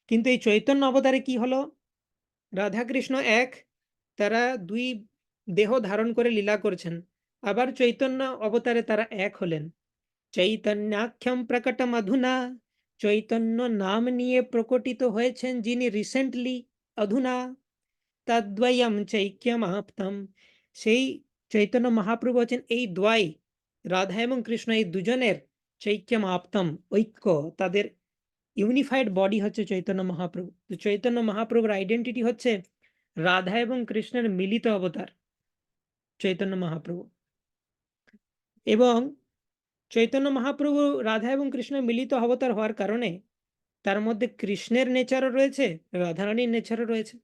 কিন্তু এই চৈতন্য অবতারে কি হলো, রাধা কৃষ্ণ এক, তারা দুই দেহ ধারণ করে লীলা করছেন, আবার চৈতন্য অবতারে তারা এক হলেন। চৈতন্যাখ্যম প্রকটম অধুনা, চৈতন্য নাম নিয়ে প্রকটিত হয়েছেন যিনি রিসেন্টলি, অধুনা তদ্বয়ম চৈক্যমাপ্তম, সেই চৈতন্য মহাপ্রভু হচ্ছেন এই দ্বয়, রাধা এবং কৃষ্ণ এই দুজনের চৈক্যমাপ্তম, ঐক্য, তাদের ইউনিফাইড বডি হচ্ছে চৈতন্য মহাপ্রভু। তো চৈতন্য মহাপ্রভুর আইডেন্টিটি হচ্ছে রাধা এবং কৃষ্ণের মিলিত অবতার চৈতন্য মহাপ্রভু। এবং চৈতন্য মহাপ্রভু রাধা এবং কৃষ্ণের মিলিত অবতার হওয়ার কারণে তার মধ্যে কৃষ্ণের নেচারও রয়েছে, রাধারানীর নেচারও রয়েছে।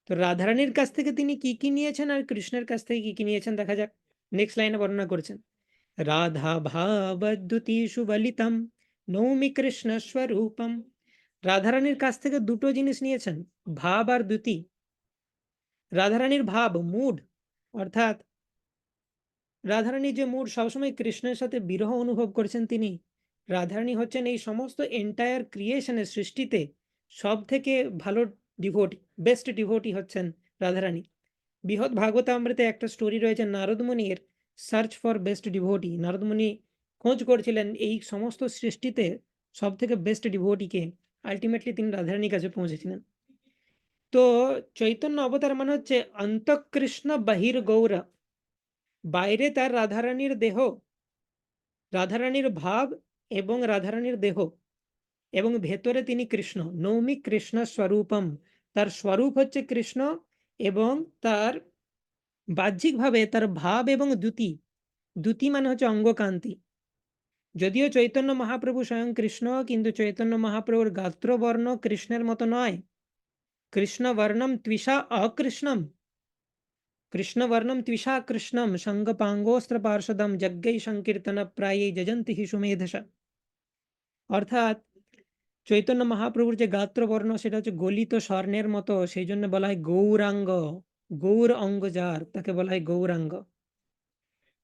তো রাধারানীর কাছ থেকে তিনি কি কি নিয়েছেন আর কৃষ্ণের কাছ থেকে কি কি নিয়েছেন দেখা যাক। নেক্সট লাইনে বর্ণনা করেছেন, রাধা ভাবদ্যুতি সুবলিতম নৌমি কৃষ্ণ স্বরূপম। রাধারানীর কাছ থেকে দুটো জিনিস নিয়েছেন, ভাব আর দ্যুতি। রাধারানীর ভাব, মুড, অর্থাৎ রাধারানীর যে মুড, সবসময় কৃষ্ণের সাথে বিরহ অনুভব করেছেন তিনি। রাধারানী হচ্ছেন এই সমস্ত এন্টায়ার ক্রিয়েশনের সৃষ্টিতে সব থেকে ভালো ডিভোটি, বেস্ট ডিভোটি হচ্ছেন রাধারানী। বৃহৎ ভাগবতামৃতে একটা স্টোরি রয়েছে নারদ মুনির search for best devotee. Narad মুনি খোঁজ করছিলেন এই সমস্ত সৃষ্টিতে সব থেকে বেস্ট ডিভোটিকে, আলটিমেটলি তিনি রাধারানীর কাছে পৌঁছেছিলেন। তো চৈতন্য অবতার মানে হচ্ছে অন্তঃকৃষ্ণ বাহির গৌর, বাইরে তার রাধারানীর দেহ, রাধারানীর ভাব এবং রাধারানীর দেহ, এবং ভেতরে তিনি কৃষ্ণ, নৌমি কৃষ্ণ স্বরূপম, তার স্বরূপ হচ্ছে কৃষ্ণ, এবং তার বাহ্যিকভাবে তার ভাব এবং দ্যুতি, দ্যুতি মানে হচ্ছে অঙ্গকান্তি। যদিও চৈতন্য মহাপ্রভু স্বয়ং কৃষ্ণ, কিন্তু চৈতন্য মহাপ্রভুর গাত্রবর্ণ কৃষ্ণের মতো নয়। কৃষ্ণ বর্ণম ত্বিষা অকৃষ্ণম, কৃষ্ণবর্ণম ত্বিষা কৃষ্ণম সঙ্গপাঙ্গোস্ত্র পার্ষদম যজ্ঞৈ সংকীর্তন প্রায়ই যজন্তি হি সুমেধসা। অর্থাৎ চৈতন্য মহাপ্রভুর যে গাত্রবর্ণ সেটা হচ্ছে গলিত স্বর্ণের মতো, সেই জন্য বলা হয় গৌরাঙ্গ, গৌর অঙ্গ যার তাকে বলা হয় গৌরাঙ্গ।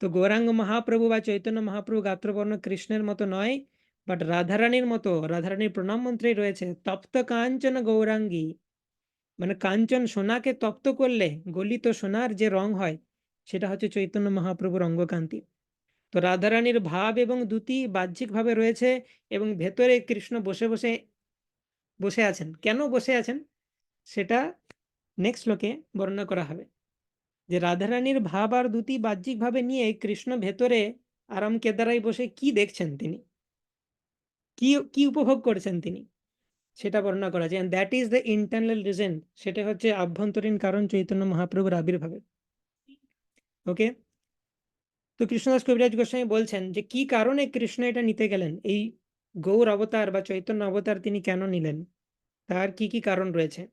তো গৌরাঙ্গ মহাপ্রভু বা চৈতন্য মহাপ্রভু গাত্রবর্ণ কৃষ্ণের মতো নয়, বাট রাধারানীর মতো। রাধারানীর প্রণাম মন্ত্রে রয়েছে তপ্ত কাঞ্চন গৌরাঙ্গী, মানে কাঞ্চন সোনাকে তপ্ত করলে গলিত সোনার যে রং হয় সেটা হচ্ছে চৈতন্য মহাপ্রভুর অঙ্গকান্তি। তো রাধারানীর ভাব এবং দ্যুতি বাহ্যিকভাবে রয়েছে, এবং ভেতরে কৃষ্ণ বসে বসে বসে আছেন। কেন বসে আছেন সেটা নেক্সট শ্লোকে বর্ণনা করা হবে, যে রাধারানীর ভাব আর দ্যুতি বাহ্যিকভাবে নিয়ে কৃষ্ণ ভেতরে আরাম কেদারায় বসে কি দেখছেন তিনি, কি কি উপভোগ করেছেন তিনি, সেটা বর্ণনা করা যায়। That is the internal reason, সেটা হচ্ছে আভ্যন্তরীণ কারণ চৈতন্য মহাপ্রভুর আবির্ভাবে। ওকে, তো কৃষ্ণদাস কবিরাজ গোস্বামী বলছেন যে কি কারণে কৃষ্ণ এটা নিতে গেলেন, এই গৌর অবতার বা চৈতন্য অবতার তিনি কেন নিলেন, তার কি কি কারণ রয়েছে।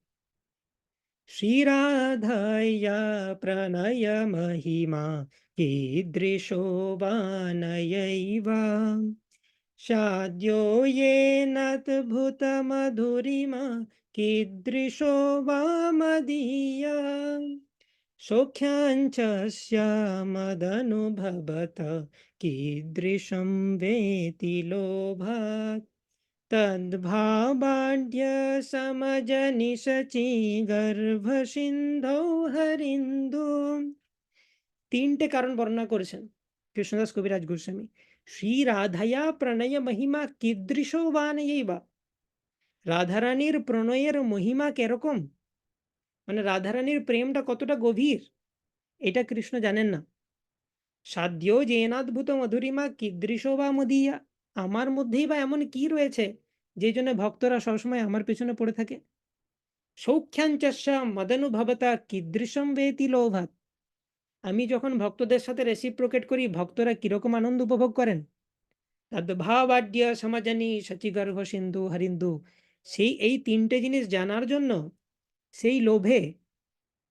শ্রীরাধায়া প্রণয় মহিমা কীদৃশো বানয়ৈবা, সাদ্यो येनाद्भुत मधुरिमा कीदृशो वा मदीया, सौख्याञ्च स्यामदनुभवत कीदृशं वेति लोभात्, तद्भावाढ्य समजनिशचि गर्भसिन्धौ हरिन्दु। তিনটে কারণ বর্ণনা করেছেন কৃষ্ণদাস কবিরাজ গোস্বামী। শ্রী রাধায়া প্রণয় মহিমা কীদৃশ বা, রাধারানীর প্রণয়ের মহিমা কিরকম, মানে রাধারানীর প্রেমটা কতটা গভীর এটা কৃষ্ণ জানেন না। সাধ্য জেনাদ্ভুত মধুরিমা কীদৃশ বা মদিয়া, আমার মধ্যেই বা এমন কি রয়েছে যে জন্য ভক্তরা সবসময় আমার পেছনে পড়ে থাকে। সৌখ্যাঞ্চস্য মদনুভবতা কীদৃশম বেতি লোভাত, আমি যখন ভক্তদের সাথে রেসিপ্রোকেট করি ভক্তরা কিরকম আনন্দ উপভোগ করেন। তদ্ভাবাঢ্য সমাজানি শচিগর্ভ সিন্ধু হরিন্দু, সেই এই তিনটে জিনিস জানার জন্য, সেই লোভে,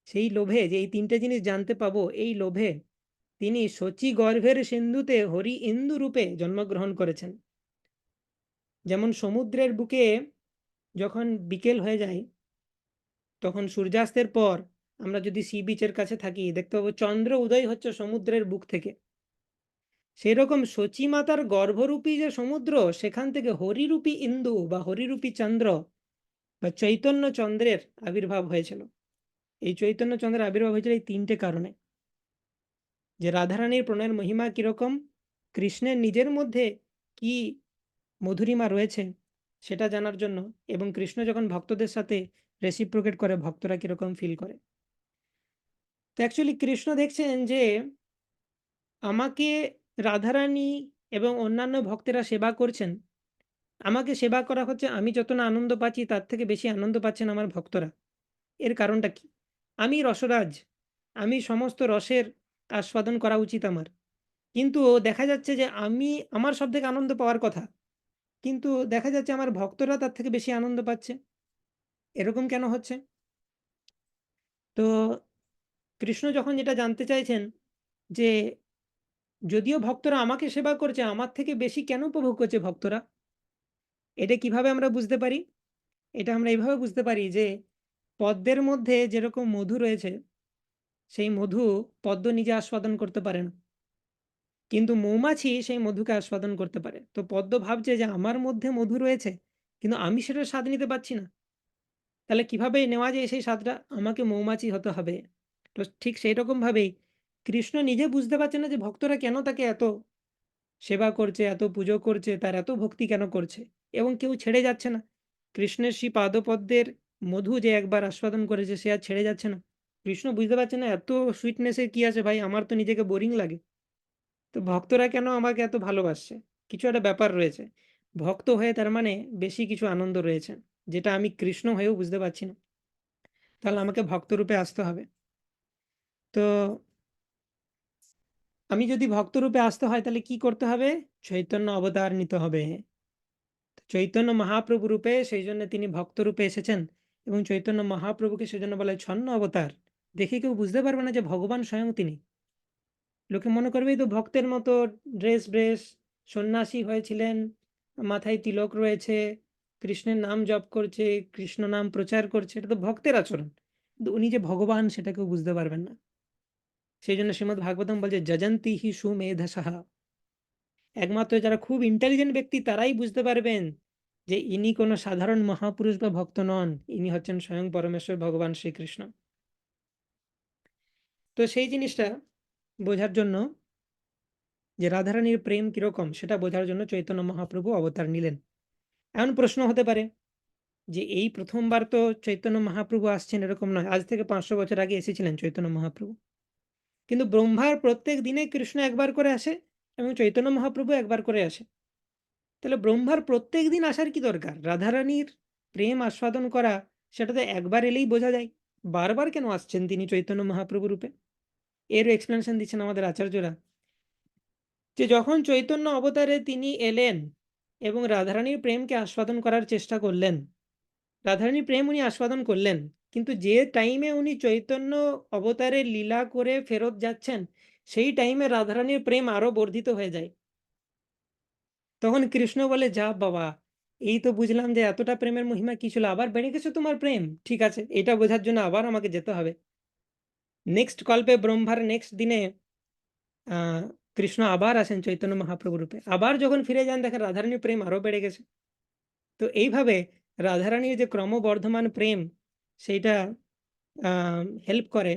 সেই লোভে যে এই তিনটে জিনিস জানতে পাবো, এই লোভে তিনি শচী গর্ভের সিন্ধুতে হরি ইন্দু রূপে জন্মগ্রহণ করেছেন। যেমন সমুদ্রের বুকে যখন বিকেল হয়ে যায়, তখন সূর্যাস্তের পর আমরা যদি সি বিচের কাছে থাকি দেখতে পাবো চন্দ্র উদয় হচ্ছে সমুদ্রের বুক থেকে। সেরকম শচী মাতার গর্ভরূপী যে সমুদ্র, সেখান থেকে হরিরূপী ইন্দু বা হরিরূপী চন্দ্র বা চৈতন্য চন্দ্রের আবির্ভাব হয়েছিল। এই চৈতন্য চন্দ্রের আবির্ভাব হয়েছিল এই 3টে কারণে, যে রাধারানীর প্রণয়ের মহিমা কিরকম, কৃষ্ণের নিজের মধ্যে কি মধুরিমা রয়েছে সেটা জানার জন্য, এবং কৃষ্ণ যখন ভক্তদের সাথে রেসিপ্রোকেট করে ভক্তরা কিরকম ফিল করে। তো অ্যাকচুয়ালি কৃষ্ণ দেখছেন যে আমাকে রাধারানী এবং অন্যান্য ভক্তেরা সেবা করছেন, আমাকে সেবা করা হচ্ছে, আমি যত না আনন্দ পাচ্ছি তার থেকে বেশি আনন্দ পাচ্ছেন আমার ভক্তরা। এর কারণটা কি? আমি রসরাজ, আমি সমস্ত রসের আস্বাদন করা উচিত আমার, কিন্তু দেখা যাচ্ছে যে আমি আমার সব থেকে আনন্দ পাওয়ার কথা, কিন্তু দেখা যাচ্ছে আমার ভক্তরা তার থেকে বেশি আনন্দ পাচ্ছে। এরকম কেন হচ্ছে? তো কৃষ্ণ যখন যেটা জানতে চাইছেন যে যদিও ভক্তরা আমাকে সেবা করছে, আমার থেকে বেশি কেন উপভোগ করছে ভক্তরা, এটা কিভাবে আমরা বুঝতে পারি? এটা আমরা এইভাবে বুঝতে পারি যে পদ্মের মধ্যে যেরকম মধু রয়েছে, সেই মধু পদ্ম নিজে আস্বাদন করতে পারে না, কিন্তু মৌমাছি সেই মধুকে আস্বাদন করতে পারে। তো পদ্ম ভাবছে যে আমার মধ্যে মধু রয়েছে, কিন্তু আমি সেটার স্বাদ নিতে পারছি না, তাহলে কিভাবে নেওয়া যায় সেই স্বাদটা? আমাকে মৌমাছি হতে হবে। তো ঠিক সেই রকম ভাবেই কৃষ্ণ নিজে বুঝতে পারছে না যে ভক্তরা কেন তাকে এত সেবা করছে, এত পুজো করছে, তার এত ভক্তি কেন করছে, এবং কেউ ছেড়ে যাচ্ছে না। কৃষ্ণের শ্রী পাদপদ্মের মধু যে একবার আস্বাদন করেছে সে আর ছেড়ে যাচ্ছে না। কৃষ্ণ বুঝতে পারছে না এত সুইটনেসের কি আছে ভাই, আমার তো নিজেকে বোরিং লাগে। তো ভক্তরা কেন আমাকে এত ভালোবাসছে? কিছু একটা ব্যাপার রয়েছে। ভক্ত হয়ে তার মানে বেশি কিছু আনন্দ রয়েছে, যেটা আমি কৃষ্ণ হয়েও বুঝতে পারছি না। তাহলে আমাকে ভক্তরূপে আসতে হবে। তো আমি যদি ভক্তরূপে আসতে হয় তাহলে কি করতে হবে? চৈতন্য অবতার নিতে হবে। চৈতন্য মহাপ্রভু রূপে, সেই জন্য তিনি ভক্ত রূপে এসেছেন, এবং চৈতন্য মহাপ্রভুকে সেজন্য বলা হয় ছন্ন অবতার। দেখে কেউ বুঝতে পারবে না যে ভগবান স্বয়ং তিনি। লোকে মনে করবে এই তো ভক্তের মতো ড্রেস সন্ন্যাসী হয়েছিলেন, মাথায় তিলক রয়েছে, কৃষ্ণের নাম জপ করছে, কৃষ্ণ নাম প্রচার করছে, এটা তো ভক্তের আচরণ, কিন্তু উনি যে ভগবান সেটা কেউ বুঝতে পারবেন না। সেই জন্য শ্রীমদ্ ভাগবতম বলছে যজন্তি হি সুমেধসঃ, একমাত্র যারা খুব ইন্টেলিজেন্ট ব্যক্তি তারাই বুঝতে পারবেন যে ইনি কোনো সাধারণ মহাপুরুষ বা ভক্ত নন, ইনি হচ্ছেন স্বয়ং পরমেশ্বর ভগবান শ্রীকৃষ্ণ। তো সেই জিনিসটা বোঝার জন্য, যে রাধারানীর প্রেম কিরকম সেটা বোঝার জন্য চৈতন্য মহাপ্রভু অবতার নিলেন। এমন প্রশ্ন হতে পারে যে এই প্রথমবার তো চৈতন্য মহাপ্রভু আসছেন এরকম নয়, আজ থেকে 500 বছর আগে এসেছিলেন চৈতন্য মহাপ্রভু, কিন্তু ব্রহ্মার প্রত্যেক দিনে কৃষ্ণ একবার করে আসে এবং চৈতন্য মহাপ্রভু একবার করে আসে। তাহলে ব্রহ্মার প্রত্যেক দিন আসার কি দরকার? রাধারানীর প্রেম আস্বাদন করা, সেটা তো একবার এলেই বোঝা যায়, বারবার কেন আসছেন তিনি চৈতন্য মহাপ্রভু রূপে? এর এক্সপ্লেনেশন দিচ্ছেন আমাদের আচার্যরা, যে যখন চৈতন্য অবতারে তিনি এলেন এবং রাধারানীর প্রেমকে আস্বাদন করার চেষ্টা করলেন, রাধারানীর প্রেম উনি আস্বাদন করলেন, কিন্তু যে টাইমে উনি চৈতন্য অবতারে লীলা করে ফেরত যাচ্ছেন, সেই টাইমে রাধারানীর প্রেম আরো বর্ধিত হয়ে যায়। তখন কৃষ্ণ বলে যা বাবা, এই তো বুঝলাম যে এতটা প্রেমের মহিমা কি ছিল, আবার বেড়ে গেছে তোমার প্রেম, ঠিক আছে, এটা বোঝার জন্য আবার আমাকে যেতে হবে। নেক্সট কল্পে ব্রহ্মার নেক্সট দিনে আহ কৃষ্ণ আবার আসেন চৈতন্য মহাপ্রভু রূপে, আবার যখন ফিরে যান দেখেন রাধারানীর প্রেম আরো বেড়ে গেছে। তো এইভাবে রাধারানীর যে ক্রমবর্ধমান প্রেম, সেইটা হেল্প করে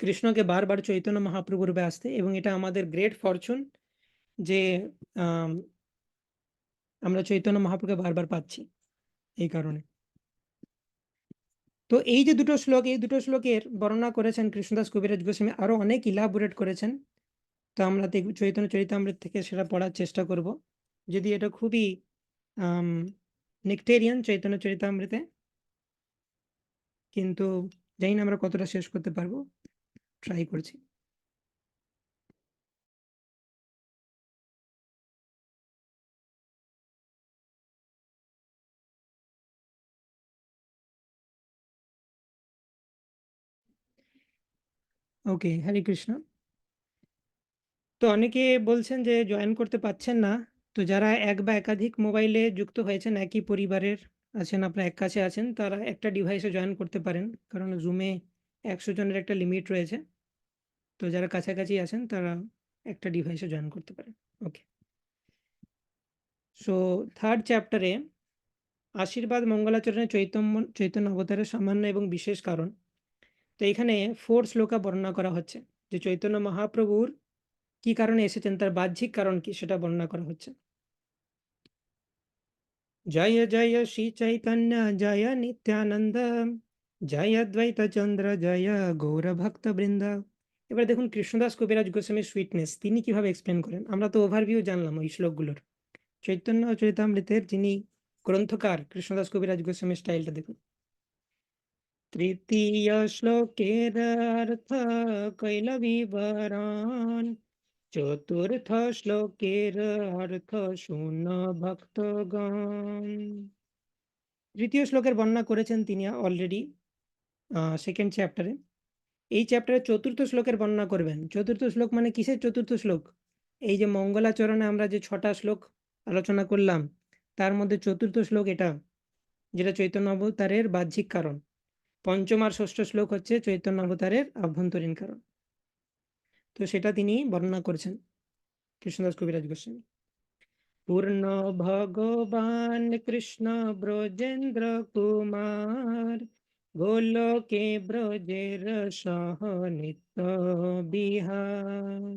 কৃষ্ণকে বারবার চৈতন্য মহাপ্রভু রূপে আসতে, এবং এটা আমাদের গ্রেট ফরচুন যে আহ আমরা চৈতন্য মহাপ্রভুকে বারবার পাচ্ছি এই কারণে। তো এই যে দুটো শ্লোক, এই দুটো শ্লোকের বর্ণনা করেছেন কৃষ্ণদাস কবিরাজ গোস্বামী, আরো অনেক ইলাবোরেট করেছেন। তো আমরা চৈতন্য চরিতামৃত থেকে সেটা পড়ার চেষ্টা করব, যদি এটা খুবই নেক্টেরিয়ান চৈতন্য চরিতামৃতে, কিন্তু জানি না আমরা কতটা শেষ করতে পারবো, ট্রাই করছি। ওকে, হরে কৃষ্ণ। তো অনেকে বলছেন যে জয়েন করতে পারছেন না। তো যারা এক বা একাধিক মোবাইলে যুক্ত হয়েছেন, একই পরিবারের আছেন, আপনার এক কাছে আছেন, তারা একটা ডিভাইসে জয়েন করতে পারেন, কারণ জুমে 100 জনের একটা লিমিট রয়েছে। তো যারা কাছাকাছি আছেন তারা একটা ডিভাইসে জয়েন করতে পারেন। ওকে, সো থার্ড চ্যাপ্টারে আশীর্বাদ মঙ্গলাচরণে চৈতন্য অবতারের সামান্য এবং বিশেষ কারণ। তো এখানে 4 শ্লোকা বর্ণনা করা হচ্ছে যে চৈতন্য মহাপ্রভুর কি কারণে এসেছেন, তার বাহ্যিক কারণ কি সেটা বর্ণনা করা হচ্ছে। জয় জয় শ্রী চৈতন্য জয় নিত্যানন্দ, জয় দ্বৈত চন্দ্র জয় গৌর ভক্ত বৃন্দ। এবার দেখুন কৃষ্ণদাস কবিরাজ গোস্বামীর সুইটনেস তিনি কিভাবে এক্সপ্লেন করেন। আমরা তো ওভারভিউ জানলাম ওই শ্লোকগুলোর। চৈতন্য চরিতামৃতের যিনি গ্রন্থকার কৃষ্ণদাস কবিরাজ গোস্বামীর স্টাইলটা দেখুন। তৃতীয় শ্লোকের অর্থ কৈল বিবরণ, চতুর্থ শ্লোকের অর্থ শুন ভক্তগণ। তৃতীয় শ্লোকের বর্ণনা করেছেন তিনি অলরেডি সেকেন্ড চ্যাপ্টারে। এই চ্যাপ্টারে চতুর্থ শ্লোকের বর্ণনা করবেন। চতুর্থ শ্লোক মানে কিসের চতুর্থ শ্লোক? এই যে মঙ্গলাচরণে আমরা যে 6টা শ্লোক আলোচনা করলাম তার মধ্যে চতুর্থ শ্লোক এটা, যেটা চৈতন্য অবতারের বাহ্যিক কারণ। পঞ্চম আর ষষ্ঠ শ্লোক হচ্ছে চৈতন্য অবতারের আভ্যন্তরীণ কারণ। তো সেটা তিনি বর্ণনা করেছেন কৃষ্ণদাস কবিরাজ গোস্বামী। পূর্ণ ভগবান কৃষ্ণ ব্রজেন্দ্র কুমার, গোলকে ব্রজের সহ নিত্য বিহার।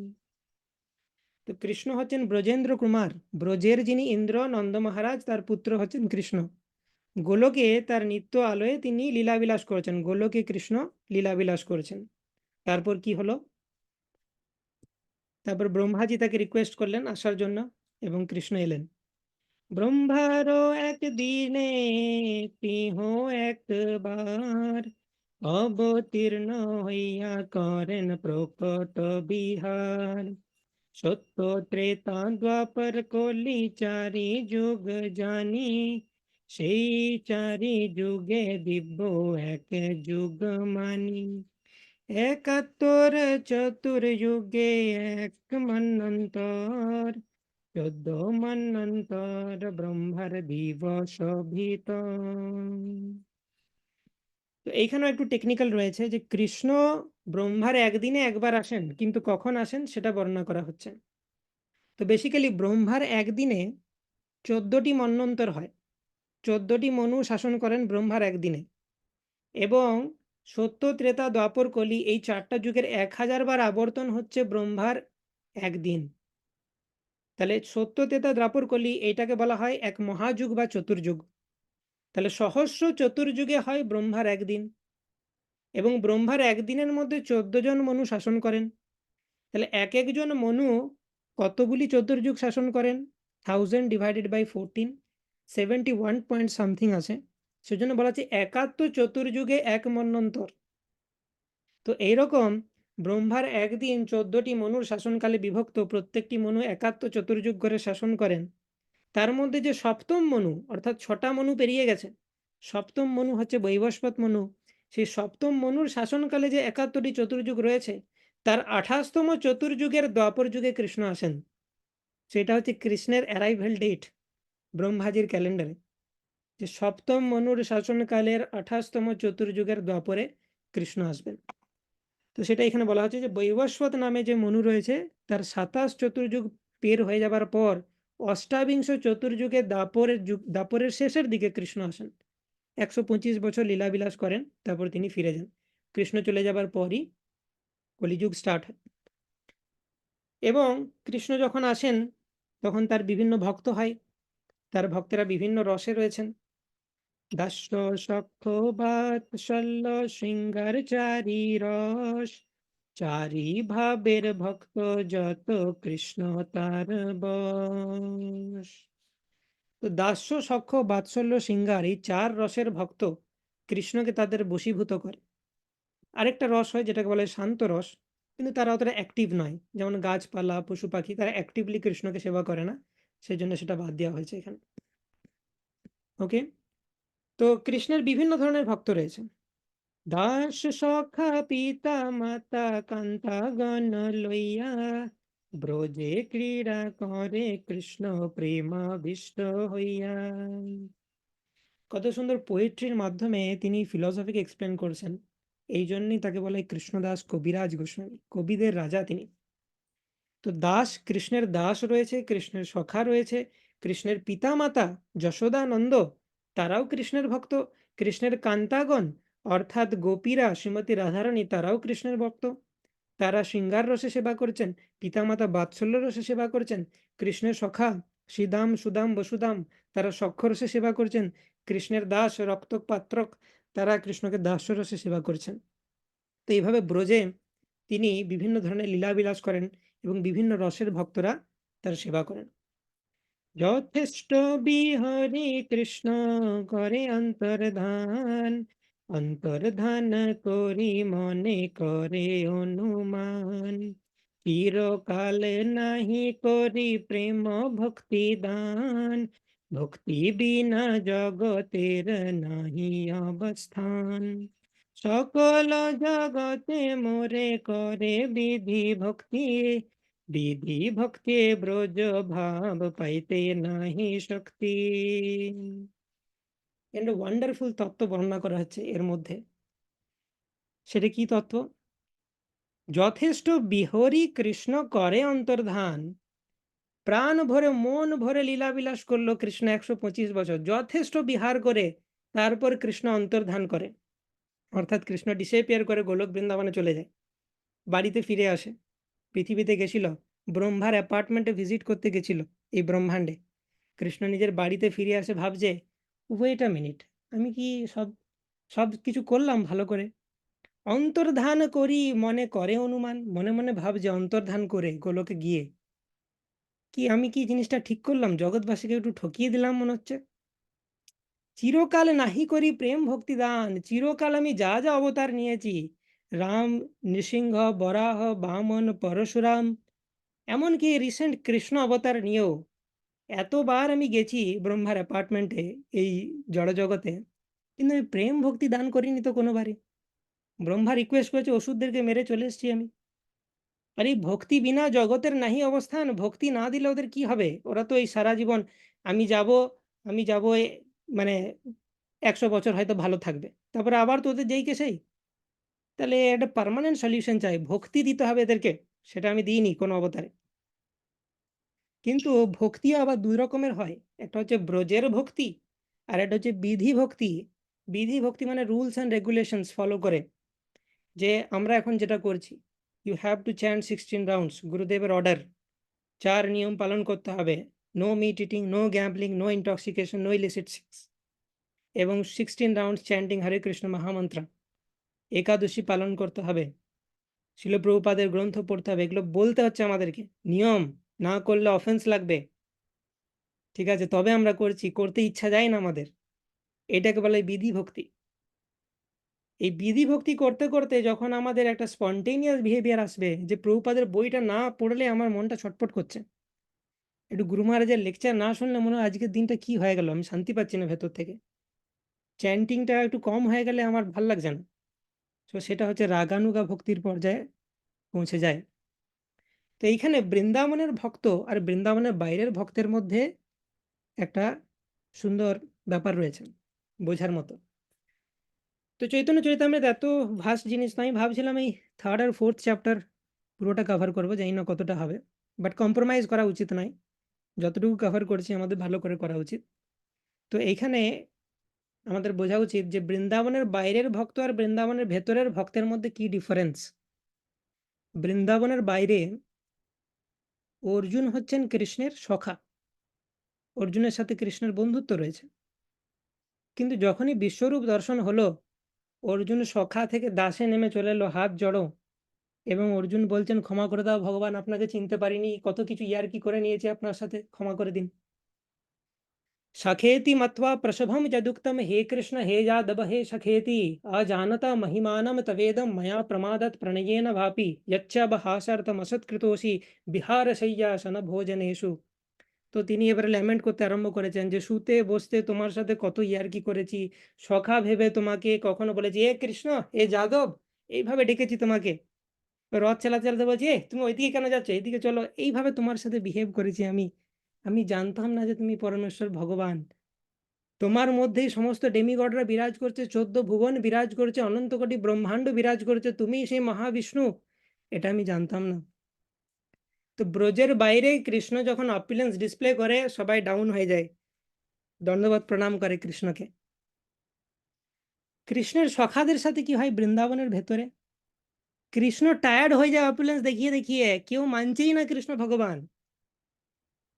তো কৃষ্ণ হচ্ছেন ব্রজেন্দ্র কুমার, ব্রজের যিনি ইন্দ্র নন্দ মহারাজ তার পুত্র হচ্ছেন কৃষ্ণ। গোলকে তার নিত্য আলোয় তিনি লীলাবিলাস করেছেন, গোলকে কৃষ্ণ লীলাবিলাস করেছেন। তারপর কি হলো? তারপর ব্রহ্মাজি তাকে রিকোয়েস্ট করলেন আসার জন্য এবং কৃষ্ণ এলেন। ব্রহ্মারও একদিনে তিহ একবার, অবতীর্ণ হইয়া করেন প্রকট বিহার। সত্য ত্রেতা দ্বাপর কলি চারি যুগ জানি, সেই চারি যুগে দিব্য এক যুগ মানি। 71 চতুর্যুগে এক মন্বন্তর, 14 মন্বন্তর ব্রহ্মার দিবস ভিতর। তো এইখানেও একটু টেকনিক্যাল রয়েছে যে কৃষ্ণ ব্রহ্মার একদিনে একবার আসেন, কিন্তু কখন আসেন সেটা বর্ণনা করা হচ্ছে। তো বেসিক্যালি ব্রহ্মার একদিনে 14টি মন্বন্তর হয়, 14টি মনু শাসন করেন ব্রহ্মার একদিনে। এবং সত্য ত্রেতা দ্বাপর কলি এই 4টা যুগের 1000 বার আবর্তন হচ্ছে ব্রহ্মার একদিন। তাহলে সত্য ত্রেতা দ্বাপর কলি এইটাকে বলা হয় এক মহাযুগ বা চতুর্যুগ। তাহলে সহস্র চতুর্যুগে হয় ব্রহ্মার একদিন, এবং ব্রহ্মার একদিনের মধ্যে 14 জন মনু শাসন করেন। তাহলে এক একজন মনু কতগুলি চতুর্যুগ শাসন করেন? 1000 ডিভাইডেড বাই 14, 71 পয়েন্ট সামথিং আছে। সেজন্য বলা হচ্ছে 71 চতুর্যুগে এক মন্বন্তর। তো এইরকম ব্রহ্মার একদিন 14টি মনুর শাসনকালে বিভক্ত, প্রত্যেকটি মনু 71 চতুর্যুগ করে শাসন করেন। তার মধ্যে যে সপ্তম মনু, অর্থাৎ 6টা মনু পেরিয়ে গেছে, সপ্তম মনু হচ্ছে বৈবস্বত মনু। সেই সপ্তম মনুর শাসনকালে যে 71টি চতুর্যুগ রয়েছে তার 28তম চতুর্যুগের দ্বাপর যুগে কৃষ্ণ আসেন। সেটা হচ্ছে কৃষ্ণের অ্যারাইভেল ডেট ব্রহ্মাজির ক্যালেন্ডারে, যে সপ্তম মনুর শাসনকালের 28তম চতুর্যুগের দ্বাপরে কৃষ্ণ আসবেন। তো সেটা এখানে বলা হচ্ছে যে বৈবস্বত নামে যে মনু রয়েছে তার 27 চতুর্যুগ পের হয়ে যাবার পর অষ্টাবিংশ চতুর্যুগে দাপরের শেষের দিকে কৃষ্ণ আসেন। 125 বছর লীলাবিলাস করেন, তারপর তিনি ফিরে যান। কৃষ্ণ চলে যাবার পরই কলিযুগ স্টার্ট হয়। এবং কৃষ্ণ যখন আসেন তখন তার বিভিন্ন ভক্ত হয়, তার ভক্তেরা বিভিন্ন রসে রয়েছেন। দাস্য সখ্য বাৎসল্য শৃঙ্গার চারি রস, চারি ভাবের ভক্ত যত কৃষ্ণ তার বশ। তো দাস্য সখ্য বাৎসল্য শৃঙ্গার এই 4 রসের ভক্ত কৃষ্ণকে তাদের বশীভূত করে। আরেকটা রস হয় যেটাকে বলে শান্ত রস, কিন্তু তারা অতটা অ্যাক্টিভ নয়, যেমন গাছপালা পশু পাখি, তারা অ্যাক্টিভলি কৃষ্ণকে সেবা করে না, সেই জন্য সেটা বাদ দেওয়া হয়েছে এখানে। ওকে, তো কৃষ্ণের বিভিন্ন ধরনের ভক্ত রয়েছে। দাস সখা পিতা মাতা কান্তা গণ লইয়া, ব্রজে ক্রীড়া করে কৃষ্ণ প্রেমাবিষ্ট হইয়া। কত সুন্দর পোয়েট্রির মাধ্যমে তিনি ফিলসফিকে এক্সপ্লেন করছেন। এই জন্যই তাকে বলা হয় কৃষ্ণদাস কবিরাজ গোস্বামী, কবিদের রাজা তিনি। তো দাস, কৃষ্ণের দাস রয়েছে, কৃষ্ণের সখা রয়েছে, কৃষ্ণের পিতা মাতা যশোদা নন্দ, তারাও কৃষ্ণের ভক্ত। কৃষ্ণের কান্তাগণ অর্থাৎ গোপীরা, শ্রীমতী রাধারানী, তারাও কৃষ্ণের ভক্ত। তারা শৃঙ্গার রসে সেবা করছেন, পিতামাতা বাৎসল্য রসে সেবা করছেন। কৃষ্ণের সখা শ্রীদাম সুদাম বসুদাম, তারা সখ্য রসে সেবা করছেন। কৃষ্ণের দাস রক্তক পাত্রক, তারা কৃষ্ণকে দাস্য রসে সেবা করছেন। তো এইভাবে ব্রজে তিনি বিভিন্ন ধরনের লীলাবিলাস করেন এবং বিভিন্ন রসের ভক্তরা তার সেবা করেন। যথেষ্ট বিহরি কৃষ্ণ করে অন্তর্ধান, অন্তর্ধান করি মনে করে অনুমান। চিরকাল নাহি করি প্রেম ভক্তি দান, ভক্তি বিনা জগতের নাহি অবস্থান। সকল জগতে মোরে করে বিধি ভক্তি, বিধি ভক্তি ব্রজ ভাব পাইতে নাহি শক্তি। একটা ওয়ান্ডারফুল তত্ত্ব বর্ণনা করা হচ্ছে এর মধ্যে। সেটা কি তত্ত্ব? যথেষ্ট বিহরি কৃষ্ণ করে অন্তর্ধান, প্রাণ ভরে মন ভরে লীলাবিলাস করলো কৃষ্ণ 125 বছর, যথেষ্ট বিহার করে তারপর কৃষ্ণ অন্তর্ধান করে, অর্থাৎ কৃষ্ণ ডিসঅ্যাপিয়ার করে গোলক বৃন্দাবনে চলে যায়, বাড়িতে ফিরে আসে। পৃথিবীতে গেছিল, ব্রহ্মার অ্যাপার্টমেন্টে ভিজিট করতে গেছিল এই ব্রহ্মাণ্ডে। কৃষ্ণ নিজের বাড়িতে ফিরে আসে, ভাবছে ওয়েট আ মিনিট, আমি কি সব সব কিছু করলাম ভালো করে? অন্তর্ধান করি মনে করে অনুমান, মনে মনে ভাবছে অন্তর্ধান করে গোলকে গিয়ে কি আমি কি জিনিসটা ঠিক করলাম, জগৎবাসীকে একটু ঠকিয়ে দিলাম মনে হচ্ছে। চিরকাল নাহি করি প্রেম ভক্তি দান, চিরকাল আমি যা যা অবতার নিয়েছি, রাম, নৃসিংহ, বরাহ, বামন, পরশুরাম, এমনকি রিসেন্ট কৃষ্ণ অবতার নিয়েও এতবার আমি গেছি ব্রহ্মার অ্যাপার্টমেন্টে এই জড়জগতে, কিন্তু আমি প্রেম ভক্তি দান করিনি তো কোনোবারই। ব্রহ্মা রিকোয়েস্ট করেছে, ওষুধদেরকে মেরে চলে এসেছি আমি। আর এই ভক্তি বিনা জগতের নাহি অবস্থান, ভক্তি না দিলে ওদের কি হবে? ওরা তো এই সারা জীবন আমি যাব, আমি যাব মানে 100 বছর হয়তো ভালো থাকবে, তারপরে আবার তো ওদের যেই কে সেই। তাহলে একটা পার্মানেন্ট সলিউশন চাই, ভক্তি দিতে হবে এদেরকে, সেটা আমি দিইনি কোনো অবতারে। কিন্তু ভক্তিও আবার দুই রকমের হয়, একটা হচ্ছে ব্রজের ভক্তি আর একটা হচ্ছে বিধি ভক্তি। বিধি ভক্তি মানে রুলস অ্যান্ড রেগুলেশনস ফলো করে, যে আমরা এখন যেটা করছি, you have to chant 16 rounds, গুরুদেবের অর্ডার, 4 নিয়ম পালন করতে হবে। No meat eating, no gambling, no intoxication, no illicit sex, এবং 16 রাউন্ডস চ্যান্টিং হরে কৃষ্ণ মহামন্ত্র। একাদশী পালন করতে হবে, শিল প্রভুপাদের গ্রন্থ পড়তে হবে, এগুলো বলতে হচ্ছে আমাদেরকে, নিয়ম না করলে অফেন্স লাগবে। ঠিক আছে, তবে আমরা করছি, করতে ইচ্ছা যায় না আমাদের, এটাকে বলে বিধি ভক্তি। এই বিধি ভক্তি করতে করতে যখন আমাদের একটা স্পন্টেনিয়াস বিহেভিয়ার আসবে, যে প্রভুপাদের বইটা না পড়লে আমার মনটা ছটফট করছে, একটু গুরু মহারাজের লেকচার না শুনলে মনে হয় আজকের দিনটা কি হয়ে গেল, আমি শান্তি পাচ্ছি না ভেতর থেকে, চ্যান্টিংটা একটু কম হয়ে গেলে আমার ভাল লাগছে না। তো সেটা হচ্ছে রাগানুগা ভক্তির পর্যায়ে পৌঁছে যায়। তো এইখানে বৃন্দাবনের ভক্ত আর বৃন্দাবনের বাইরের ভক্তের মধ্যে একটা সুন্দর ব্যাপার রয়েছে বোঝার মতো। তো চৈতন্য চরিতামৃত এত ভাস্ট জিনিস নয়, ভাবছিলাম এই 3rd আর 4th চ্যাপ্টার পুরোটা কভার করবো, জানি না কতটা হবে, বাট কম্প্রোমাইজ করা উচিত নয়, যতটুকু কভার করছি আমাদের ভালো করে করা উচিত। তো এইখানে আমাদের বোঝা উচিত যে বৃন্দাবনের বাইরের ভক্ত আর বৃন্দাবনের ভেতরের ভক্তের মধ্যে কি ডিফারেন্স। বৃন্দাবনের বাইরে অর্জুন হচ্ছেন কৃষ্ণের সখা, অর্জুনের সাথে কৃষ্ণের বন্ধুত্ব রয়েছে, কিন্তু যখনই বিশ্বরূপ দর্শন হলো, অর্জুন সখা থেকে দাসে নেমে চলে এলো, হাত জড়ো, এবং অর্জুন বলছেন ক্ষমা করে দাও ভগবান, আপনাকে চিনতে পারিনি, কত কিছু ইয়ার্কি করে নিয়েছি আপনার সাথে, ক্ষমা করে দিন। সখেতি মত্वा प्रसभम যদুক্তম হে কৃষ্ণ হে যাদব হে সখেতি, अजानता महिमानं तवेदं मया प्रमादत् प्रणयेन वापि यच्च बहासार्थमसत्कृतोषि বিহারশয্যাসন ভোজনেষু। তো তিনি এবারে ল্যামেন্ট করতে আরম্ভ করেছেন যে শুতে বসতে তোমার সাথে কত ইয়ার্কি করেছি, সখা ভেবে তোমাকে কখনো বলেছি এ কৃষ্ণ, এ যাদব, এইভাবে ডেকেছি তোমাকে, রথ চালাতে চালাতে বলছি এ তুমি ওইদিকে কেন যাচ্ছ, এইদিকে চলো, এইভাবে তোমার সাথে বিহেভ করেছি আমি। আমি জানতাম না যে তুমি পরমেশ্বর ভগবান, তোমার মধ্যেই সমস্ত ডেমিগডরা বিরাজ করছে, 14 ভুবন বিরাজ করছে, অনন্ত কোটি ব্রহ্মাণ্ড বিরাজ করছে, তুমি সেই মহাবিষ্ণু, এটা আমি জানতাম না। তো ব্রজের বাইরে কৃষ্ণ যখন অপিলেন্স ডিসপ্লে করে সবাই ডাউন হয়ে যায়, দণ্ডবত প্রণাম করে কৃষ্ণকে। কৃষ্ণের সখাদের সাথে কি হয় বৃন্দাবনের ভেতরে, কৃষ্ণ টায়ার্ড হয়ে যায় অপুলেন্স দেখিয়ে দেখিয়ে, কেউ মানছেই না কৃষ্ণ ভগবান।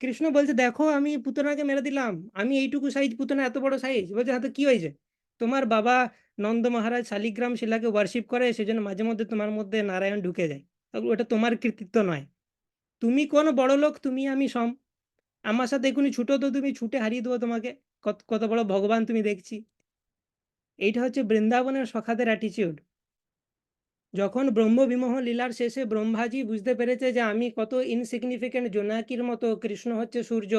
কৃষ্ণ বলছে দেখো আমি পুতনাকে মেরে দিলাম, আমি এইটুকু সাইজ, পুতনা এত বড় সাইজ। বলছে হ্যাঁ তো কি হয়েছে, তোমার বাবা নন্দ মহারাজ শালিগ্রাম শিলাকে ওয়ার্শিপ করে, সেজন্য মাঝে মধ্যে তোমার মধ্যে নারায়ণ ঢুকে যায়, ওটা তোমার কৃতিত্ব নয়। তুমি কোন বড় লোক, তুমি আমি সম, আমার সাথে এখনই ছুটো তো, তুমি ছুটে হারিয়ে দেবো তোমাকে, কত কত বড় ভগবান তুমি দেখছি। এইটা হচ্ছে বৃন্দাবনের সখাদের অ্যাটিচিউড। যখন ব্রহ্মবিমোহ লীলার শেষে ব্রহ্মাজি বুঝতে পেরেছে যে আমি কত ইনসিগনিফিকেন্ট, জোনাকির মতো, কৃষ্ণ হচ্ছে সূর্য,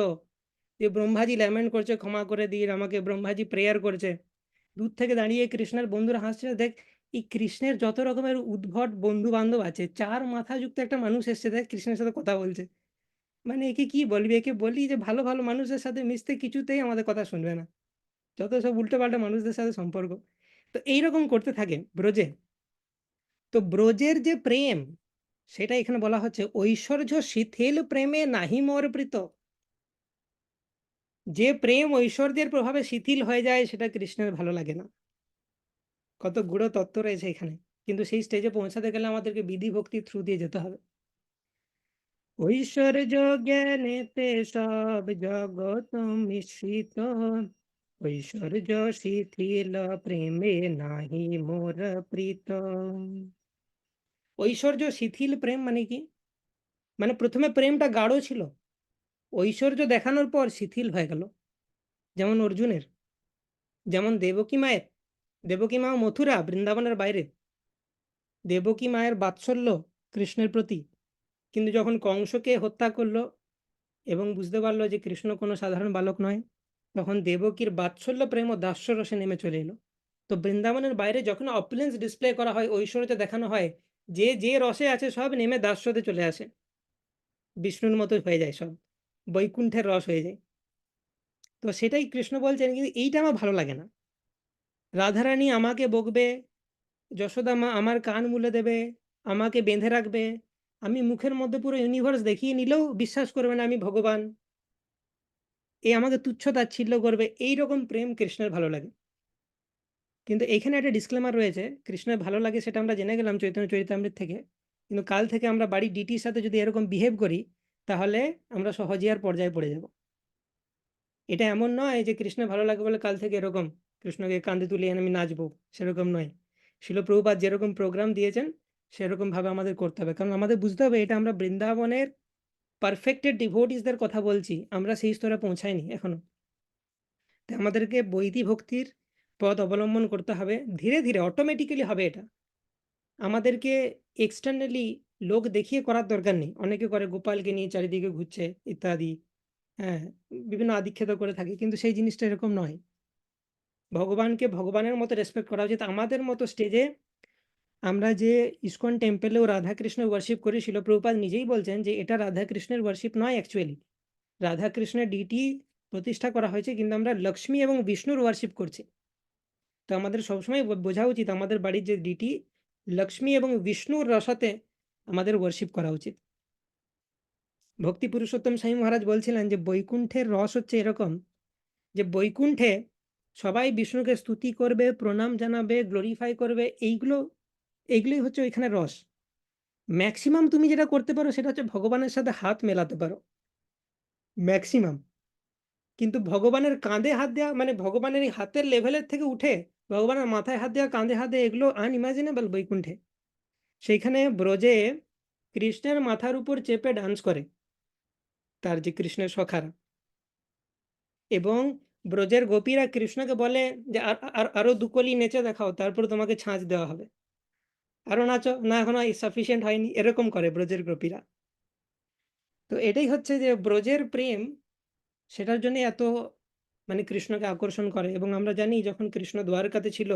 যে ব্রহ্মাজি ল্যামেন্ট করছে ক্ষমা করে দিন আমাকে, ব্রহ্মাজি প্রেয়ার করছে, দূর থেকে দাঁড়িয়ে কৃষ্ণের বন্ধুরা হাসছে, দেখ এই কৃষ্ণের যত রকমের উদ্ভট বন্ধু বান্ধব আছে, চার মাথা যুক্ত একটা মানুষ এসছে, দেখ কৃষ্ণের সাথে কথা বলছে, মানে একে কি বলবি, একে বলি যে ভালো ভালো মানুষের সাথে মিশতে, কিছুতেই আমাদের কথা শুনবে না, যত সব উল্টো পাল্টা মানুষদের সাথে সম্পর্ক। তো এইরকম করতে থাকে ব্রজে। তো ব্রজের যে প্রেম, সেটা এখানে বলা হচ্ছে ঐশ্বর্য শিথিল প্রেমে নাহি মোর প্রীত। যে প্রেম ঐশ্বর্যের প্রভাবে শিথিল হয়ে যায় সেটা কৃষ্ণের ভালো লাগে না। কত গূঢ় তত্ত্ব রয়েছে এখানে, কিন্তু সেই স্টেজে পৌঁছাতে গেলে আমাদেরকে বিধি ভক্তির থ্রু দিয়ে যেতে হবে। ঐশ্বর্য জ্ঞানেতে সব জগৎ মিশ্রিত, ঐশ্বর্য শিথিল প্রেমে নাহি মোর প্রীত। ঐশ্বর্য শিথিল প্রেম মানে কি, মানে প্রথমে প্রেমটা গাঢ় ছিল, ঐশ্বর্য দেখানোর পর শিথিল হয়ে গেল। যেমন অর্জুনের, যেমন দেবকী মায়ের, দেবকী মা মথুরা বৃন্দাবনের বাইরে, দেবকী মায়ের বাৎসল্য কৃষ্ণের প্রতি, কিন্তু যখন কংসকে হত্যা করলো এবং বুঝতে পারলো যে কৃষ্ণ কোনো সাধারণ বালক নয়, তখন দেবকীর বাৎসল্য প্রেম ও দাস্য রসে নেমে চলে এলো। তো বৃন্দাবনের বাইরে যখন অপুলেন্স ডিসপ্লে করা হয়, ঐশ্বর্যতে দেখানো হয়, যে যে রসে আছে সব নেমে দাস্যতে চলে আসে, বিষ্ণুর মতো হয়ে যায় সব, বৈকুণ্ঠের রস হয়ে যায়। তো সেটাই কৃষ্ণ বলছেন, কিন্তু এইটা আমার ভালো লাগে না। রাধারানী আমাকে বকবে, যশোদা মা আমার কান মুলে দেবে, আমাকে বেঁধে রাখবে, আমি মুখের মধ্যে পুরো ইউনিভার্স দেখিয়ে নিলেও বিশ্বাস করবে না আমি ভগবান, এ আমাকে তুচ্ছ তাচ্ছিল্য করবে, এইরকম প্রেম কৃষ্ণের ভালো লাগে। কিন্তু এখানে একটা ডিসক্লেমার রয়েছে, কৃষ্ণের ভালো লাগে সেটা আমরা জেনে গেলাম চৈতন্য চরিতামৃত থেকে, কিন্তু কাল থেকে আমরা বাড়ির ডিটির সাথে যদি এরকম বিহেভ করি, তাহলে আমরা সহজেই আর পর্যায়ে পড়ে যাব। এটা এমন নয় যে কৃষ্ণের ভালো লাগে বলে কাল থেকে এরকম কৃষ্ণকে কাঁধে তুলে এনে আমি নাচবো, সেরকম নয়। শিল প্রভুপাদ যেরকম প্রোগ্রাম দিয়েছেন সেরকম ভাবে আমাদের করতে হবে, কারণ আমাদের বুঝতে হবে এটা আমরা বৃন্দাবনের পারফেক্টেড ডিভোটিসদের কথা বলছি, আমরা সেই স্তরে পৌঁছাইনি এখনো। তাই আমাদেরকে বৈদিক ভক্তির পথ অবলম্বন করতে হবে, ধীরে ধীরে অটোমেটিক্যালি হবে এটা। আমাদেরকে এক্সটার্নালি লোক দেখিয়ে করার দরকার নেই, অনেকে করে গোপালকে নিয়ে চারিদিকে ঘুরছে ইত্যাদি, হ্যাঁ, বিভিন্ন আদিক্ষেতা করে থাকে, কিন্তু সেই জিনিসটা এরকম নয়। ভগবানকে ভগবানের মতো রেসপেক্ট করা উচিত। আমাদের মতো স্টেজে আমরা যে ইসকন টেম্পলেও রাধাকৃষ্ণ ওয়ার্শিপ করি, শিল প্রভুপাদ নিজেই বলছেন যে এটা রাধাকৃষ্ণের ওয়ার্শিপ নয়, অ্যাকচুয়ালি রাধাকৃষ্ণের ডিটি প্রতিষ্ঠা করা হয়েছে, কিন্তু আমরা লক্ষ্মী এবং বিষ্ণুর ওয়ার্শিপ করছি। তো আমাদের সবসময় বোঝা উচিত আমাদের বাড়ির যে ডিটি, লক্ষ্মী এবং বিষ্ণুর রসাতে আমাদের ওয়ার্শিপ করা উচিত। ভক্তি পুরুষোত্তম স্বামী মহারাজ বলছিলেন যে বৈকুণ্ঠের রস হচ্ছে এরকম, যে বৈকুণ্ঠে সবাই বিষ্ণুকে স্তুতি করবে, প্রণাম জানাবে, গ্লোরিফাই করবে, এইগুলোই হচ্ছে ওইখানে রস। ম্যাক্সিমাম তুমি যেটা করতে পারো সেটা হচ্ছে ভগবানের সাথে হাত মেলাতে পারো, ম্যাক্সিমাম। কিন্তু ভগবানের কাঁধে হাত দেওয়া, মানে ভগবানের এই হাতের লেভেলের থেকে উঠে ভগবানের মাথায় হাত দেওয়া, কাঁধে হাত দেওয়া, এগুলো আনইমাজিনেবল বৈকুণ্ঠে। সেইখানে ব্রজে কৃষ্ণের মাথার উপর চেপে ডান্স করে তার যে কৃষ্ণের সখারা, এবং ব্রজের গোপীরা কৃষ্ণকে বলে যে আরো দুকলি নেচে দেখাও, তারপর তোমাকে ছাঁচ দেওয়া হবে, আরো নাচো না, এখনো সাফিসিয়েন্ট হয়নি, এরকম করে ব্রজের গোপীরা। তো এটাই হচ্ছে যে ব্রজের প্রেম, সেটার জন্য এত মানে কৃষ্ণকে আকর্ষণ করে। এবং আমরা জানি যখন কৃষ্ণ দ্বারকাতে ছিল,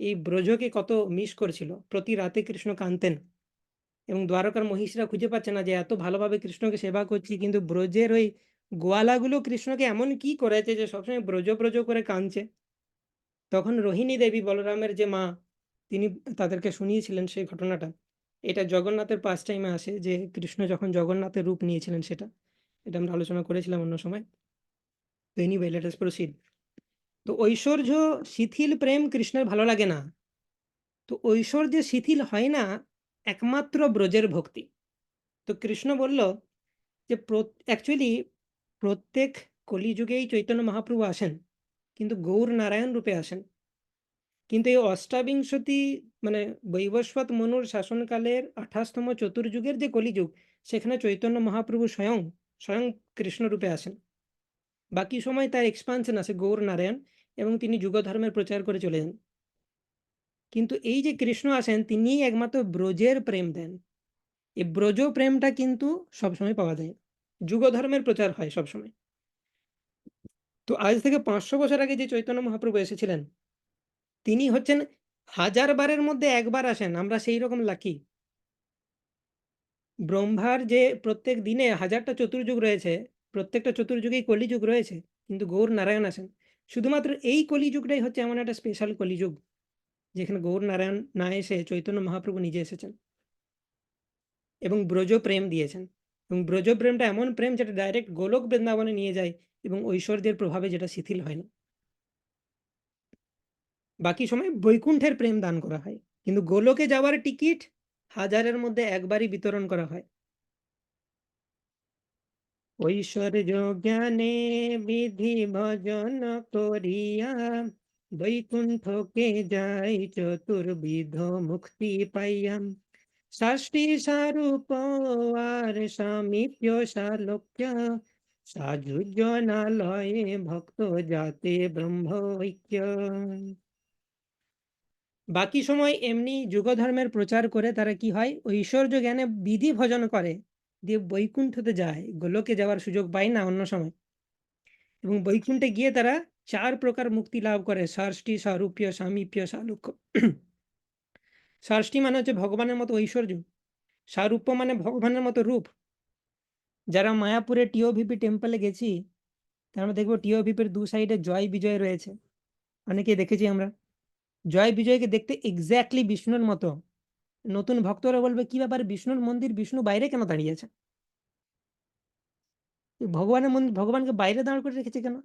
এই ব্রজকে কত মিস করছিল, প্রতি রাতে কৃষ্ণ কাঁদতেন, এবং দ্বারকার মহিষীরা খুঁজে পাচ্ছে না যে এত ভালোভাবে কৃষ্ণকে সেবা করছি, কিন্তু ব্রজের ওই গোয়ালাগুলো কৃষ্ণকে এমন কি করেছে যে সবসময় ব্রজ ব্রজ করে কাঁদছে। তখন রোহিণী দেবী বলরামের যে মা, তিনি তাদেরকে শুনিয়েছিলেন সেই ঘটনাটা। এটা জগন্নাথের পাস টাইমে আসে যে কৃষ্ণ যখন জগন্নাথের রূপ নিয়েছিলেন, সেটা এটা আমরা আলোচনা করেছিলাম অন্য সময়। তো এনিওয়ে লেট আস প্রসিড। তো ঐশ্বর্য শিথিল প্রেম কৃষ্ণের ভালো লাগে না। তো ঐশ্বর্যে শিথিল হয় না একমাত্র ব্রজের ভক্তি। তো কৃষ্ণ বলল যে অ্যাকচুয়ালি প্রত্যেক কলিযুগেই চৈতন্য মহাপ্রভু আসেন, কিন্তু গৌর নারায়ণ রূপে আসেন। কিন্তু এই অষ্টাবিংশতি মানে বৈবস্বত মনুর শাসনকালের 28তম চতুর্যুগের যে কলিযুগ, সেখানে চৈতন্য মহাপ্রভু স্বয়ং স্বয়ং কৃষ্ণ রূপে আসেন। বাকি সময় তার এক্সপানশন আছে গৌর নারায়ণ, এবং তিনি যুগ ধর্মের প্রচার করে চলে যান। কিন্তু এই যে কৃষ্ণ আসেন, তিনিই একমাত্র ব্রজের প্রেম দেন। এই ব্রজ প্রেমটা কিন্তু সবসময় পাওয়া যায় না। যুগ ধর্মের প্রচার হয় সবসময়। তো আজ থেকে 500 বছর আগে যে চৈতন্য মহাপ্রভু এসেছিলেন, তিনি হচ্ছেন 1000 বারের মধ্যে একবার আসেন। আমরা সেই রকম লাকি। ব্রহ্মার যে প্রত্যেক দিনে 1000টা চতুর্যুগ রয়েছে, প্রত্যেকটা চতুর্যুগেই কলিযুগ রয়েছে, কিন্তু গৌর নারায়ণ আসেন। শুধুমাত্র এই কলিযুগটাই হচ্ছে এমন একটা স্পেশাল কলিযুগ, যেখানে গৌর নারায়ণ না এসে চৈতন্য মহাপ্রভু নিজে এসেছেন এবং ব্রজ প্রেম দিয়েছেন। এবং ব্রজ প্রেমটা এমন প্রেম যেটা ডাইরেক্ট গোলক বৃন্দাবনে নিয়ে যায়, এবং ঐশ্বর্যের প্রভাবে যেটা শিথিল হয় না। বাকি সময় বৈকুণ্ঠের প্রেম দান করা হয়, কিন্তু গোলকে যাওয়ার টিকিট 1000-এর মধ্যে একবারই বিতরণ করা হয়। ঐশ্বর্য জ্ঞানে বিধি ভজন করিয়া বৈকুণ্ঠকে যাই চতুর্বিধ মুক্তি পাইয়া। ষষ্ঠী স্বরূপ আর সামীপ্য সালোক্য সাযুজ্যনালয়ে ভক্ত যাতে ব্রহ্ম ঐক্য। বাকি সময় এমনি যুগধর্মের প্রচার করে তারা কি হয়, ঐশ্বর্য জ্ঞানে বিধি ভজন করে, দিয়ে বৈকুণ্ঠতে যায়, গোলকে যাওয়ার সুযোগ পায় না অন্য সময়। এবং বৈকুণ্ঠে গিয়ে তারা 4 প্রকার মুক্তি লাভ করে: ষষ্ঠী, সারূপ্য, সামীপ্য, সালোক্য। ষষ্ঠী মানে হচ্ছে ভগবানের মতো ঐশ্বর্য, সারূপ্য মানে ভগবানের মতো রূপ। যারা মায়াপুরে টিওভিপি টেম্পলে গেছি, তারা দেখবো টিওভিপির 2 সাইডে জয় বিজয় রয়েছে, অনেকে দেখেছি আমরা। জয় বিজয়কে দেখতে এক্স্যাক্টলি বিষ্ণুর মতো। নতুন ভক্তরা বলবে, কি ব্যাপার, বিষ্ণুর মন্দির, বিষ্ণু বাইরে কেন দাঁড়িয়ে আছে? ভগবানের মন্দির, ভগবানকে বাইরে দাঁড় করে রেখেছে কেন?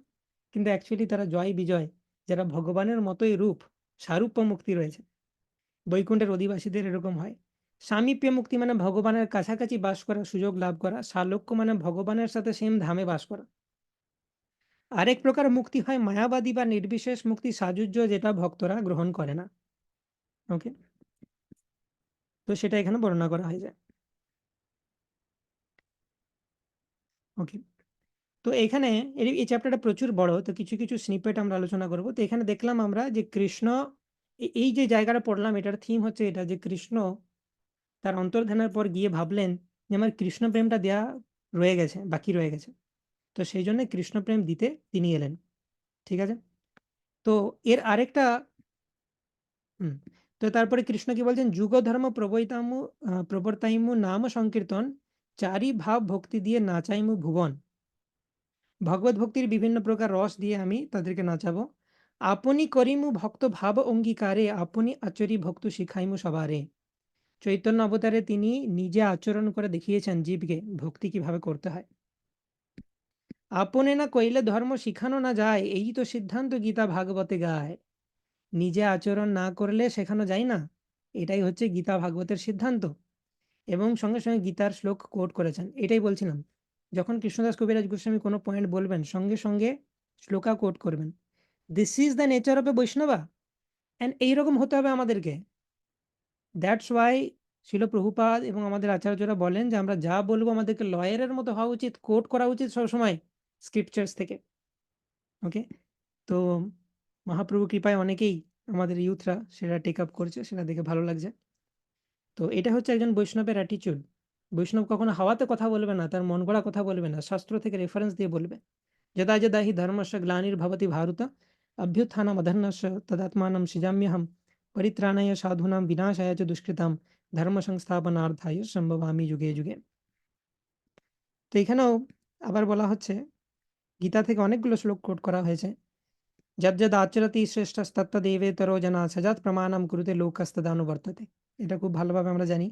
কিন্তু অ্যাকচুয়ালি তারা জয় বিজয়, যারা ভগবানের মতোই রূপ, সারূপ্য মুক্তি রয়েছে। বৈকুণ্ঠের অধিবাসীদের এরকম হয়। সামীপ্য মুক্তি মানে ভগবানের কাছাকাছি বাস করার সুযোগ লাভ করা। সালোক্য মানে ভগবানের সাথে সেম ধামে বাস করা। আরেক প্রকার মুক্তি হয় মায়াবাদী বা নির্বিশেষ মুক্তি, সাযুজ্য, যেটা ভক্তরা গ্রহণ করে না। ওকে, তো সেটা এখানে বর্ণনা করা হয়ে যায়। ওকে, তো এখানে এই চ্যাপ্টারটা প্রচুর বড়, তো কিছু কিছু স্নিপেট আমরা আলোচনা করব। তো এখানে দেখলাম আমরা যে কৃষ্ণ, এই যে জায়গাটা পড়লাম, এটার থিম হচ্ছে এটা যে কৃষ্ণ তার অন্তর্ধানের পর গিয়ে ভাবলেন যে আমার কৃষ্ণ প্রেমটা দেয়া রয়ে গেছে, বাকি রয়ে গেছে। তো সেই জন্য কৃষ্ণ প্রেম দিতে তিনি এলেন। ঠিক আছে, তো এর আরেকটা হুম তো তারপরে কৃষ্ণ কি বলছেন, যুগ ধর্ম প্রবর্তাইমু নাম সংকীর্তন, চারি ভাব ভক্তি দিয়ে নাচাইমু ভুবন। ভগবত ভক্তির বিভিন্ন প্রকার রস দিয়ে আমি তাদেরকে নাচাবো। আপনি করিমু ভক্ত ভাব অঙ্গীকারে, আপনি আচরি ভক্ত শিখাইমু সবারে। চৈতন্য অবতারে তিনি নিজে আচরণ করে দেখিয়েছেন জীবকে ভক্তি কিভাবে করতে হয়। আপনে না কইলে ধর্ম শিখানো না যায়, এই তো সিদ্ধান্ত গীতা ভাগবতে গায়। নিজে আচরণ না করলে শেখানো যায় না, এটাই হচ্ছে গীতা ভাগবতের সিদ্ধান্ত। এবং সঙ্গে সঙ্গে গীতার শ্লোক কোট করেছেন। এটাই বলছিলাম, যখন কৃষ্ণদাস কবিরাজ গোস্বামী কোনো পয়েন্ট বলবেন, সঙ্গে সঙ্গে শ্লোকা কোট করবেন। This is the nature of a Vaishnava, and এইরকম হতে হবে আমাদেরকে। দ্যাটস ওয়াই শিল প্রভুপাদ এবং আমাদের আচার্যরা বলেন যে আমরা যা বলবো আমাদেরকে লয়ারের মতো হওয়া উচিত, কোট করা উচিত সবসময় স্ক্রিপচার্স থেকে। ওকে, তো মহাপ্রভু কৃপায় অনেকেই আমাদের ইউথরা সেটা টেক আপ করছে, সেটা দেখে ভালো লাগছে। তো এটা হচ্ছে একজন বৈষ্ণবের অ্যাটিচিউড। বৈষ্ণব কখনো হাওয়াতে কথা বলবে না, তার মন গড়া কথা বলবে না, শাস্ত্র থেকে রেফারেন্স দিয়ে বলবে। যদা যদা হি ধর্মস্য গ্লানির্ভবতি ভারত অভ্যুত্থানম অধর্মস্য তদাত্মানম সৃজাম্যহম পরিত্রাণায় সাধূনাম বিনাশায় চ দুষ্কৃতাম ধর্ম সংস্থাপনার্থায় সম্ভবামি যুগে যুগে। তো এখানেও আবার বলা হচ্ছে, গীতা থেকে অনেকগুলো শ্লোক কোট করা হয়েছে। যদ যদ আচরতি শ্রেষ্ঠস্তত্তদেবেতরো জনা সজাত প্রমাণম কুরুতে লোকস্তদানুবর্ততে। এটা খুব ভালোভাবে আমরা জানি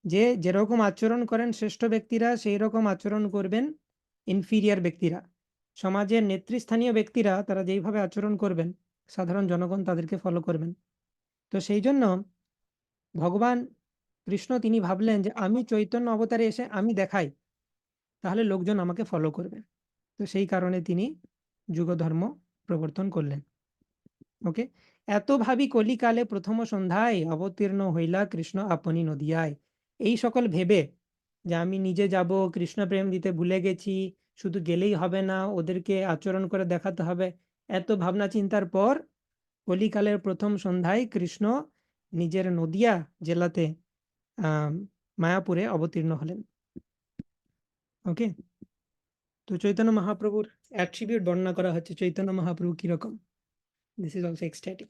যে যেরকম আচরণ করেন শ্রেষ্ঠ ব্যক্তিরা, সেই রকম আচরণ করবেন ইনফিরিয়ার ব্যক্তিরা। সমাজের নেতৃস্থানীয় ব্যক্তিরা তারা যেইভাবে আচরণ করবেন, সাধারণ জনগণ তাদেরকে ফলো করবেন। তো সেই জন্য ভগবান কৃষ্ণ তিনি ভাবলেন যে আমি চৈতন্য অবতারে এসে আমি দেখাই, তাহলে লোকজন আমাকে ফলো করবে। তো সেই কারণে তিনি যুগ ধর্ম প্রবর্তন করলেন। ওকে। এত ভাবি কলিকালে প্রথম সন্ধ্যায় অবতীর্ণ হইলা কৃষ্ণ আপনি নদিয়ায়। এই সকল ভেবে যে আমি নিজে যাব, কৃষ্ণ প্রেম দিতে ভুলে গেছি, শুধু গেলেই হবে না, ওদেরকে আচরণ করে দেখাতে হবে, এত ভাবনা চিন্তার পর কলিকালের প্রথম সন্ধ্যায় কৃষ্ণ নিজের নদিয়া জেলাতে আহ মায়াপুরে অবতীর্ণ হলেন। ওকে। তো চৈতন্য মহাপ্রভুর অ্যাট্রিবিউট বর্ণনা করা হচ্ছে, চৈতন্য মহাপ্রভু কিরকম। This is also ecstatic.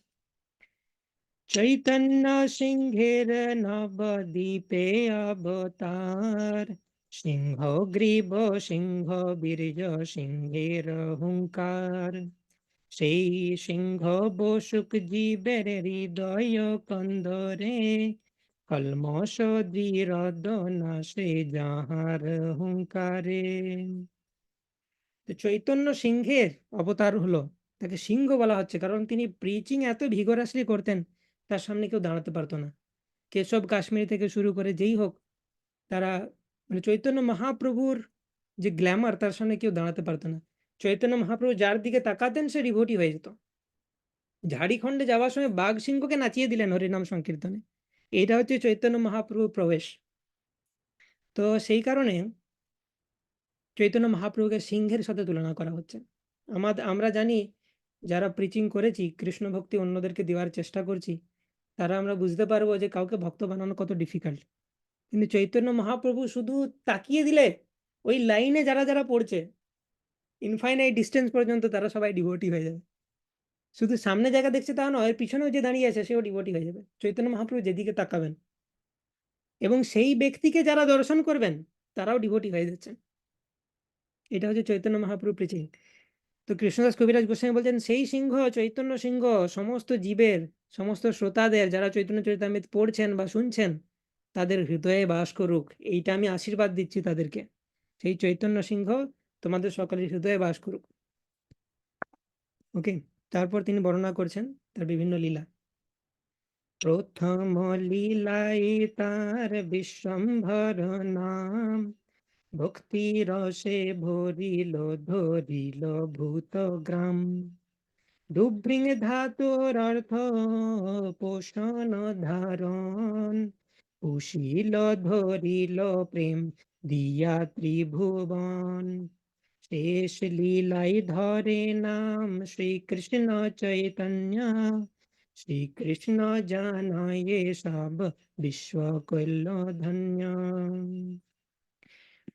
Chaitanya সিংহের নবদ্বীপে অবতার, সিংহ গ্রীব সিংহ বীর্য সিংহের হুঙ্কার, সেই সিংহ বসুক জীবের হৃদয় কন্দরে, কলমশ দৃঢ় নাশে যাহার হুঙ্কারে। তো চৈতন্য সিংহের অবতার হলো, তাকে সিংহ বলা হচ্ছে কারণ তিনি প্রিচিং এত ভিগোরাসলি করতেন, তার সামনে কেউ দাঁড়াতে পারতো না। কেশব কাশ্মীর থেকে শুরু করে যেই হোক, তারা মানে চৈতন্য মহাপ্রভুর যে গ্ল্যামার, তার সামনে কেউ দাঁড়াতে পারতো না। চৈতন্য মহাপ্রভু যার দিকে তাকাতেন সে ডিভোটি হয়ে যেত। ঝাড়িখণ্ডে যাওয়ার সময় বাঘ সিংহকে নাচিয়ে দিলেন হরিনাম সংকীর্তনে। এইটা হচ্ছে চৈতন্য মহাপ্রভুর প্রবেশ। তো সেই কারণে চৈতন্য মহাপ্রভুকে সিংহের সাথে তুলনা করা হচ্ছে। আমরা জানি, যারা প্রিচিং করেছি, কৃষ্ণ ভক্তি অন্যদেরকে দেওয়ার চেষ্টা করছি, তারা আমরা বুঝতে পারবো যে কাউকে ভক্ত বানানো কত ডিফিকাল্ট। কিন্তু চৈতন্য মহাপ্রভু শুধু তাকিয়ে দিলে ওই লাইনে যারা যারা পড়ছে ইনফাইনাইট ডিস্টেন্স পর্যন্ত তারা সবাই ডিভোটি হয়ে যাবে। শুধু সামনে জায়গা দেখছে তা নয়, পিছনেও যে দাঁড়িয়ে আছে সেও ডিভোটি হয়ে যাবে চৈতন্য মহাপ্রভু যেদিকে তাকাবেন। এবং সেই ব্যক্তিকে যারা দর্শন করবেন তারাও ডিভোটি হয়ে যাচ্ছেন। এটা হচ্ছে চৈতন্য মহাপ্রভু প্রিচিং। তো কৃষ্ণদাস কবিরাজ গোস্বামী বলছেন, সেই সিংহ চৈতন্য সিংহ সমস্ত জীবের, সমস্ত শ্রোতাদের যারা চৈতন্য চরিতামৃত পড়ছেন বা শুনছেন তাদের হৃদয়ে বাস করুক, এইটা আমি আশীর্বাদ দিচ্ছি তাদেরকে। সেই চৈতন্য সিংহ তোমাদের সকলের হৃদয়ে বাস করুক। ওকে। তারপর তিনি বর্ণনা করছেন তার বিভিন্ন লীলা। প্রথম লীলাই তার বিশ্বম্ভর নাম, ভক্তি রসে ভরিল ধরিল ভূত গ্রাম, ডুভৃং ধাতুর অর্থ পোষণ ধারণ, পুষিল ধরিল প্রেম দিয়া ত্রিভুবন, শেষ লীলাই ধরে নাম শ্রীকৃষ্ণ চৈতন্য, শ্রীকৃষ্ণ জানায় সব বিশ্ব কল্য ধন্য।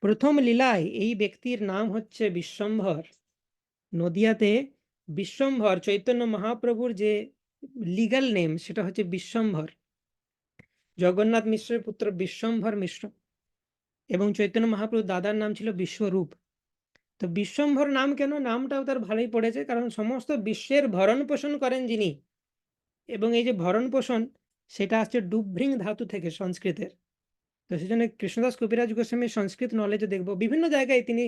প্রথম লীলায় এই ব্যক্তির নাম হচ্ছে বিশ্বম্ভর। নদিয়াতে বিশ্বম্ভর, চৈতন্য মহাপ্রভুর যে লিগ্যাল নেম সেটা হচ্ছে বিশ্বম্ভর। জগন্নাথ মিশ্রের পুত্র বিশ্বম্ভর মিশ্র, এবং চৈতন্য মহাপ্রভুর দাদার নাম ছিল বিশ্বরূপ। তো বিশ্বম্ভর নাম কেন, নামটাও তার ভালোই পড়েছে, কারণ সমস্ত বিশ্বের ভরণ পোষণ করেন যিনি। এবং এই যে ভরণ পোষণ, সেটা আসছে ডুভৃং ধাতু থেকে, সংস্কৃতের। তো সেই জন্য কৃষ্ণদাস কবিরাজ গোস্বামীর সংস্কৃত নলেজে দেখবো বিভিন্ন জায়গায় তিনি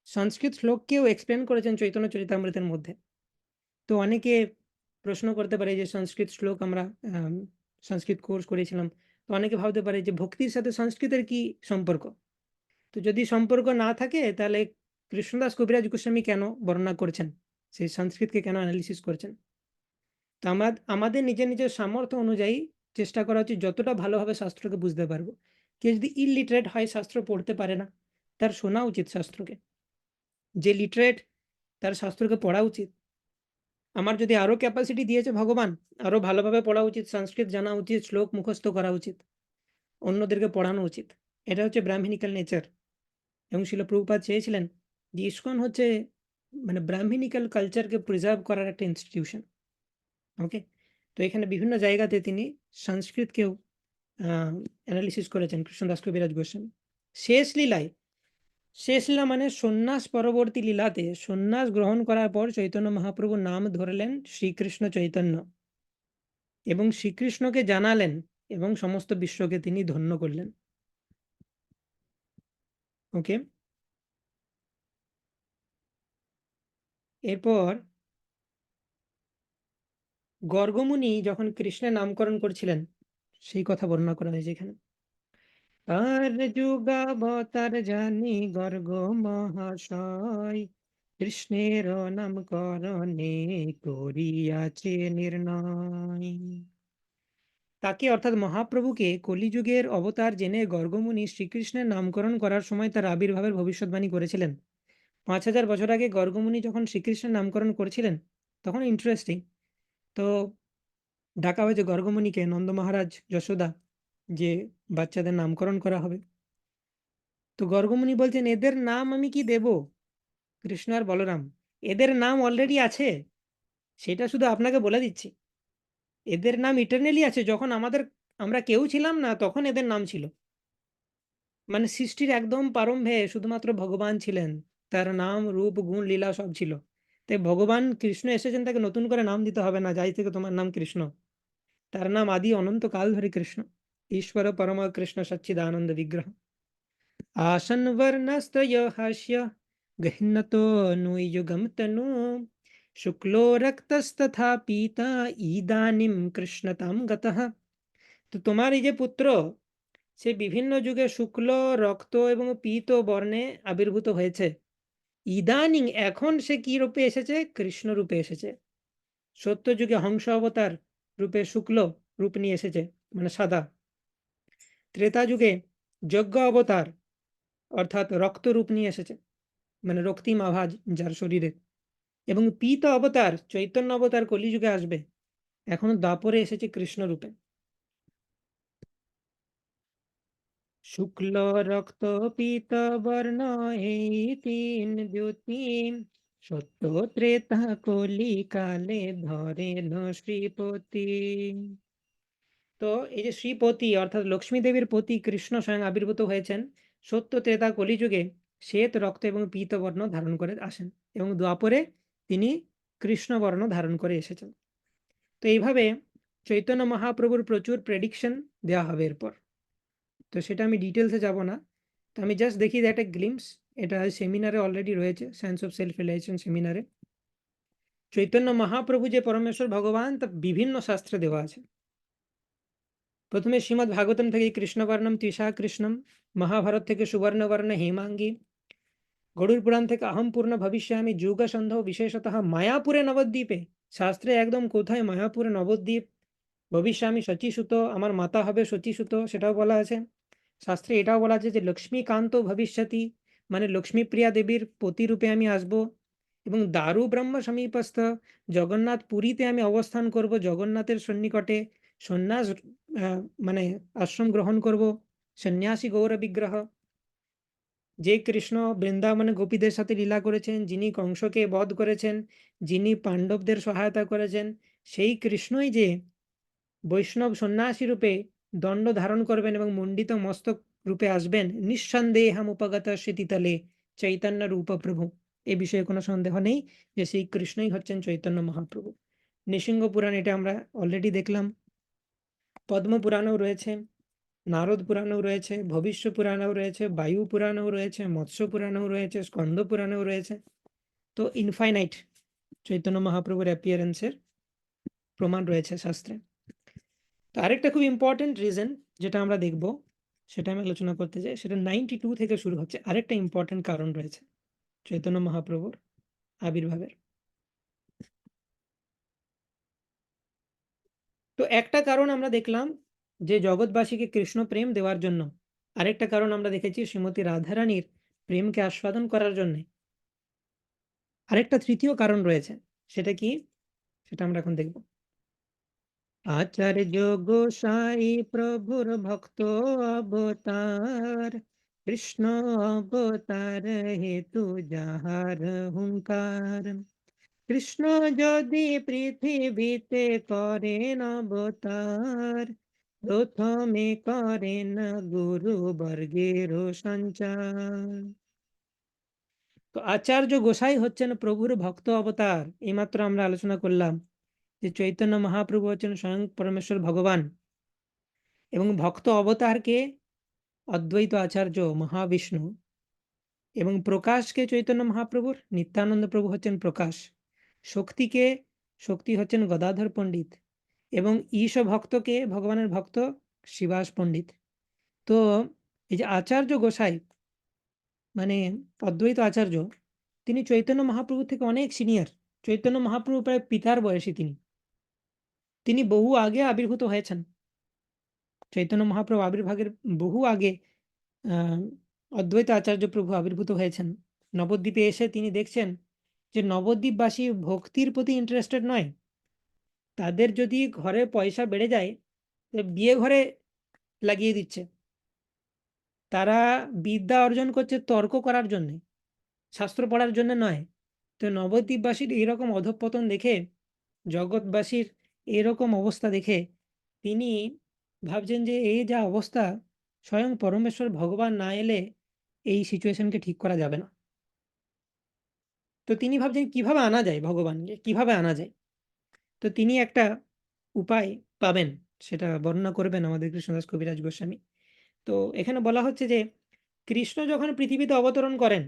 সংস্কৃত শ্লোককেও এক্সপ্লেন করেছেন চৈতন্য চরিতামৃতের মধ্যে। তো অনেকে প্রশ্ন করতে পারে যে সংস্কৃত শ্লোক, আমরা সংস্কৃত কোর্স করেছিলাম, তো অনেকে ভাবতে পারে যে ভক্তির সাথে সংস্কৃতের কি সম্পর্ক। তো যদি সম্পর্ক না থাকে তাহলে কৃষ্ণদাস কবিরাজ গোস্বামী কেন বর্ণনা করছেন, সেই সংস্কৃতকে কেন অ্যানালিসিস করছেন। তো আমাদের নিজের নিজের সামর্থ্য অনুযায়ী চেষ্টা করা উচিত যতটা ভালোভাবে শাস্ত্রকে বুঝতে পারবো। কেউ যদি ইলিটারেট হয়, শাস্ত্র পড়তে পারে না, তার শোনা উচিত শাস্ত্রকে। যে লিটারেট তার শাস্ত্রকে পড়া উচিত। আমার যদি আরো ক্যাপাসিটি দিয়েছে ভগবান, আরো ভালোভাবে পড়া উচিত, সংস্কৃত জানা উচিত, শ্লোক মুখস্থ করা উচিত, অন্যদেরকে পড়ানো উচিত। এটা হচ্ছে ব্রাহ্মণিক্যাল নেচার। এবং শিল প্রভুপাদ চেয়েছিলেন যে ইসকন হচ্ছে মানে ব্রাহ্মণিক্যাল কালচারকে প্রিজার্ভ করার একটা ইনস্টিটিউশন। ওকে। তো এখানে বিভিন্ন জায়গাতে তিনি সংস্কৃতকেও অ্যানালিসিস করেছেন কৃষ্ণদাস কবিরাজ গোস্বামী। শেষ লীলায়, শেষ লীলা মানে সন্ন্যাস পরবর্তী লীলাতে, সন্ন্যাস গ্রহণ করার পর চৈতন্য মহাপ্রভু নাম ধরলেন শ্রীকৃষ্ণ চৈতন্য, এবং শ্রীকৃষ্ণকে জানালেন এবং সমস্ত বিশ্বকে তিনি ধন্য করলেন। ওকে। এরপর গর্গমুনি যখন কৃষ্ণের নামকরণ করছিলেন সেই কথা বর্ণনা করা হয়েছে এখানে। আর যুগাবতার জানি গর্গ মহাশয়, কৃষ্ণের নামকরণে করিয়াছে নির্ণয়। তাকে অর্থাৎ মহাপ্রভুকে কলিযুগের অবতার জেনে গর্গমুনি শ্রীকৃষ্ণের নামকরণ করার সময় তার আবির্ভাবের ভবিষ্যৎবাণী করেছিলেন। 5000 বছর আগে গর্গমুনি যখন শ্রীকৃষ্ণের নামকরণ করেছিলেন তখন ইন্টারেস্টিং, তো ডাকা হয়েছে গর্গমুনিকে, নন্দ মহারাজ যশোদা, যে বাচ্চাদের নামকরণ করা হবে। তো গর্গমুনি বলছেন এদের নাম আমি কি দেব? কৃষ্ণ আর বলরাম, এদের নাম অলরেডি আছে, সেটা শুধু আপনাকে বলে দিচ্ছি। এদের নাম ইটারনালি আছে, যখন আমরা কেউ ছিলাম না তখন এদের নাম ছিল। মানে সৃষ্টির একদম প্রারম্ভে শুধুমাত্র ভগবান ছিলেন, তার নাম রূপ গুণ লীলা সব ছিল। তাই ভগবান কৃষ্ণ এসেছেন, তাকে নতুন করে নাম দিতে হবে না, যাই থেকে তোমার নাম কৃষ্ণ। তার নাম আদি অনন্তকাল ধরে কৃষ্ণ। ঈশ্বর পরম কৃষ্ণ সচ্চিদানন্দ বিগ্রহ। আসন বর্ণস্ত্রয় হাস্য গহ্নতো নুযুগম তনু, শুক্লো রক্তস্তথা পীতা ইদানিম কৃষ্ণতাম গতঃ। তো তোমার এই যে পুত্র, সে বিভিন্ন যুগে শুক্ল, রক্ত এবং পীত বর্ণে আবির্ভূত হয়েছে। ইদানিং এখন সে কি রূপে এসেছে? কৃষ্ণ রূপে এসেছে। সত্য যুগে হংস অবতার রূপে শুক্ল রূপ নিয়ে এসেছে, মানে সাদা। ত্রেতা যুগে যজ্ঞ অবতার অর্থাৎ রক্ত রূপ নিয়ে এসেছে, মানে রক্তিম আভা যার শরীরে। এবং পীত অবতার চৈতন্য অবতার কলিযুগে আসবে। এখন দ্বাপরে এসেছে কৃষ্ণ রূপে। শুক্ল রক্ত পীত বর্ণ এই তিন জ্যোতি, সত্য ত্রেতা কলি কালে ধরেন শ্রীপতি। তো এই যে শ্রীপতি অর্থাৎ লক্ষ্মী দেবীর পতি কৃষ্ণ স্বয়ং আবির্ভূত হয়েছেন সত্য ত্রেতা কলিযুগে শ্বেত রক্ত এবং পীত বর্ণ ধারণ করে আসেন, এবং দ্বাপরে তিনি কৃষ্ণ বর্ণ ধারণ করে এসেছেন। তো এইভাবে চৈতন্য মহাপ্রভুর প্রচুর প্রেডিকশন দেওয়া হবে এরপর। তো সেটা আমি ডিটেলসে যাব না, তো আমি জাস্ট দেখি যে একটা গ্লিমস, এটা সেমিনারে অলরেডি রয়েছে, সায়েন্স অফ সেলফ রিয়েলাইজেশন সেমিনারে। চৈতন্য মহাপ্রভু যে পরমেশ্বর ভগবান তা বিভিন্ন শাস্ত্রে দেওয়া আছে। প্রথমে শ্রীমদ্ ভাগবতম থেকে কৃষ্ণবর্ণম তৃষা কৃষ্ণম, মহাভারত থেকে সুবর্ণবর্ণ হেমাঙ্গী, গরুর পুরাণ থেকে আহম পূর্ণ ভবিষ্যামি যুগ সন্ধ বিশেষতঃ মায়াপুরে নবদ্বীপে। শাস্ত্রে একদম কোথায় মায়াপুরে নবদ্বীপ, ভবিষ্যামি শচীসুত, আমার মাতা হবে শচীসুত, সেটাও বলা আছে। শাস্ত্রে এটাও বলা আছে যে লক্ষ্মীকান্ত ভবিষ্যতি, মানে লক্ষ্মীপ্রিয়া দেবীর পতিরূপে আমি আসব। এবং দারু ব্রহ্ম সমীপস্থ, জগন্নাথ পুরীতে আমি অবস্থান করব, জগন্নাথের সন্নিকটে সন্ন্যাস মানে আশ্রম গ্রহণ করব, সন্ন্যাসী গৌর বিগ্রহ। যে কৃষ্ণ বৃন্দাবনে গোপীদের সাথে লীলা করেছেন, যিনি কংসকে বধ করেছেন, যিনি পাণ্ডবদের সহায়তা করেছেন, সেই কৃষ্ণই যে বৈষ্ণব সন্ন্যাসী রূপে দণ্ড ধারণ করবেন এবং মণ্ডিত মস্তক রূপে আসবেন, নিঃসন্দেহাম উপগত স্মৃতিতলে চৈতন্য রূপ প্রভু। এ বিষয়ে কোনো সন্দেহ নেই যে সেই কৃষ্ণই হচ্ছেন চৈতন্য মহাপ্রভু। নৃসিংহ পুরাণ এটা আমরা অলরেডি দেখলাম, পদ্ম পুরাণেও রয়েছে, নারদ পুরাণেও রয়েছে, ভবিষ্য পুরাণেও রয়েছে, বায়ু পুরাণেও রয়েছে, মৎস্য পুরাণেও রয়েছে, স্কন্দ পুরাণেও রয়েছে। তো ইনফাইনাইট চৈতন্য মহাপ্রভুর অ্যাপিয়ারেন্সের প্রমাণ রয়েছে শাস্ত্রে। তো আরেকটা খুব ইম্পর্টেন্ট রিজন যেটা আমরা দেখব, সেটা আমি আলোচনা করতে চাই, সেটা 92 থেকে শুরু হচ্ছে। আরেকটা ইম্পর্টেন্ট কারণ রয়েছে চৈতন্য মহাপ্রভুর আবির্ভাবের। তো একটা কারণ আমরা দেখলাম যে জগৎবাসীকে কৃষ্ণ প্রেম দেওয়ার জন্য, আরেকটা কারণ আমরা দেখেছি শ্রীমতী রাধারানীর প্রেমকে আস্বাদন করার জন্য। আরেকটা তৃতীয় কারণ রয়েছে, সেটা কি? সেটা আমরা এখন দেখব। আচার্য গোসাই প্রভুর ভক্ত অবতার, কৃষ্ণ অবতার হেতু যাহার হুঙ্কার, কৃষ্ণ যদি পৃথিবীতে করেন অবতার, প্রথমে করেন গুরু বর্গের সঞ্চার। তো আচার্য গোসাই হচ্ছেন প্রভুর ভক্ত অবতার। এইমাত্র আমরা আলোচনা করলাম যে চৈতন্য মহাপ্রভু হচ্ছেন স্বয়ং পরমেশ্বর ভগবান, এবং ভক্ত অবতারকে অদ্বৈত আচার্য মহাবিষ্ণু। এবং প্রকাশকে চৈতন্য মহাপ্রভুর, নিত্যানন্দ প্রভু হচ্ছেন প্রকাশ। শক্তিকে শক্তি হচ্ছেন গদাধর পণ্ডিত এবং ঈশ ভক্তকে ভগবানের ভক্ত শিবাস পণ্ডিত। তো এই যে আচার্য গোসাই মানে অদ্বৈত আচার্য, তিনি চৈতন্য মহাপ্রভু থেকে অনেক সিনিয়র। চৈতন্য মহাপ্রভু প্রায় পিতার বয়সী তিনি। তিনি বহু আগে আবির্ভূত হয়েছেন। চৈতন্য মহাপ্রভু আবির্ভাবের বহু আগে আহ, অদ্বৈত আচার্য প্রভু আবির্ভূত হয়েছেন। নবদ্বীপে এসে তিনি দেখছেন যে নবদ্বীপবাসী ভক্তির প্রতি ইন্টারেস্টেড নয়। তাদের যদি ঘরে পয়সা বেড়ে যায় তো বিয়ে ঘরে লাগিয়ে দিচ্ছে। তারা বিদ্যা অর্জন করছে তর্ক করার জন্য, শাস্ত্র পড়ার জন্য নয়। তো নবদ্বীপবাসীর এইরকম অধঃপতন দেখে, জগৎবাসীর এরকম অবস্থা দেখে তিনি ভাবছেন যে এই যা অবস্থা, স্বয়ং পরমেশ্বর ভগবান না এলে এই সিচুয়েশনকে ঠিক করা যাবে না। তো তিনি ভাবছেন কিভাবে আনা যায়, ভগবানকে কিভাবে আনা যায়। তো তিনি একটা উপায় পাবেন, সেটা বর্ণনা করবেন আমাদের কৃষ্ণদাস কবিরাজ গোস্বামী। তো এখানে বলা হচ্ছে যে কৃষ্ণ যখন পৃথিবীতে অবতরণ করেন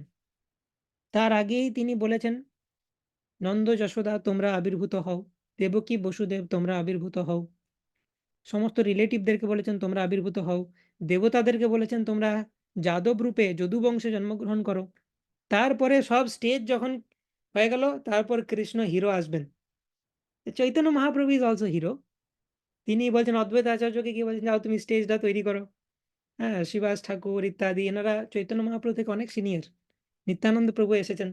তার আগেই তিনি বলেছেন, নন্দ যশোদা তোমরা আবির্ভূত হও, দেবকী বসুদেব তোমরা আবির্ভূত হও। সমস্ত রিলেটিভদেরকে বলেছেন তোমরা আবির্ভূত হও। দেবতাদেরকে বলেছেন তোমরা যাদব রূপে যদু বংশে জন্মগ্রহণ করো। তারপরে সব স্টেজ যখন হয়ে গেল, তারপর কৃষ্ণ হিরো আসবেন। Chaitanya Mahaprabhu is also hero. তিনি বলছেন অদ্বৈত আচার্যকে কি বলছেন, যাও তুমি স্টেজটা তৈরি করো। হ্যাঁ, শিবাস ঠাকুর ইত্যাদি এনারা চৈতন্য মহাপ্রভু থেকে অনেক সিনিয়র। নিত্যানন্দ প্রভু এসেছেন।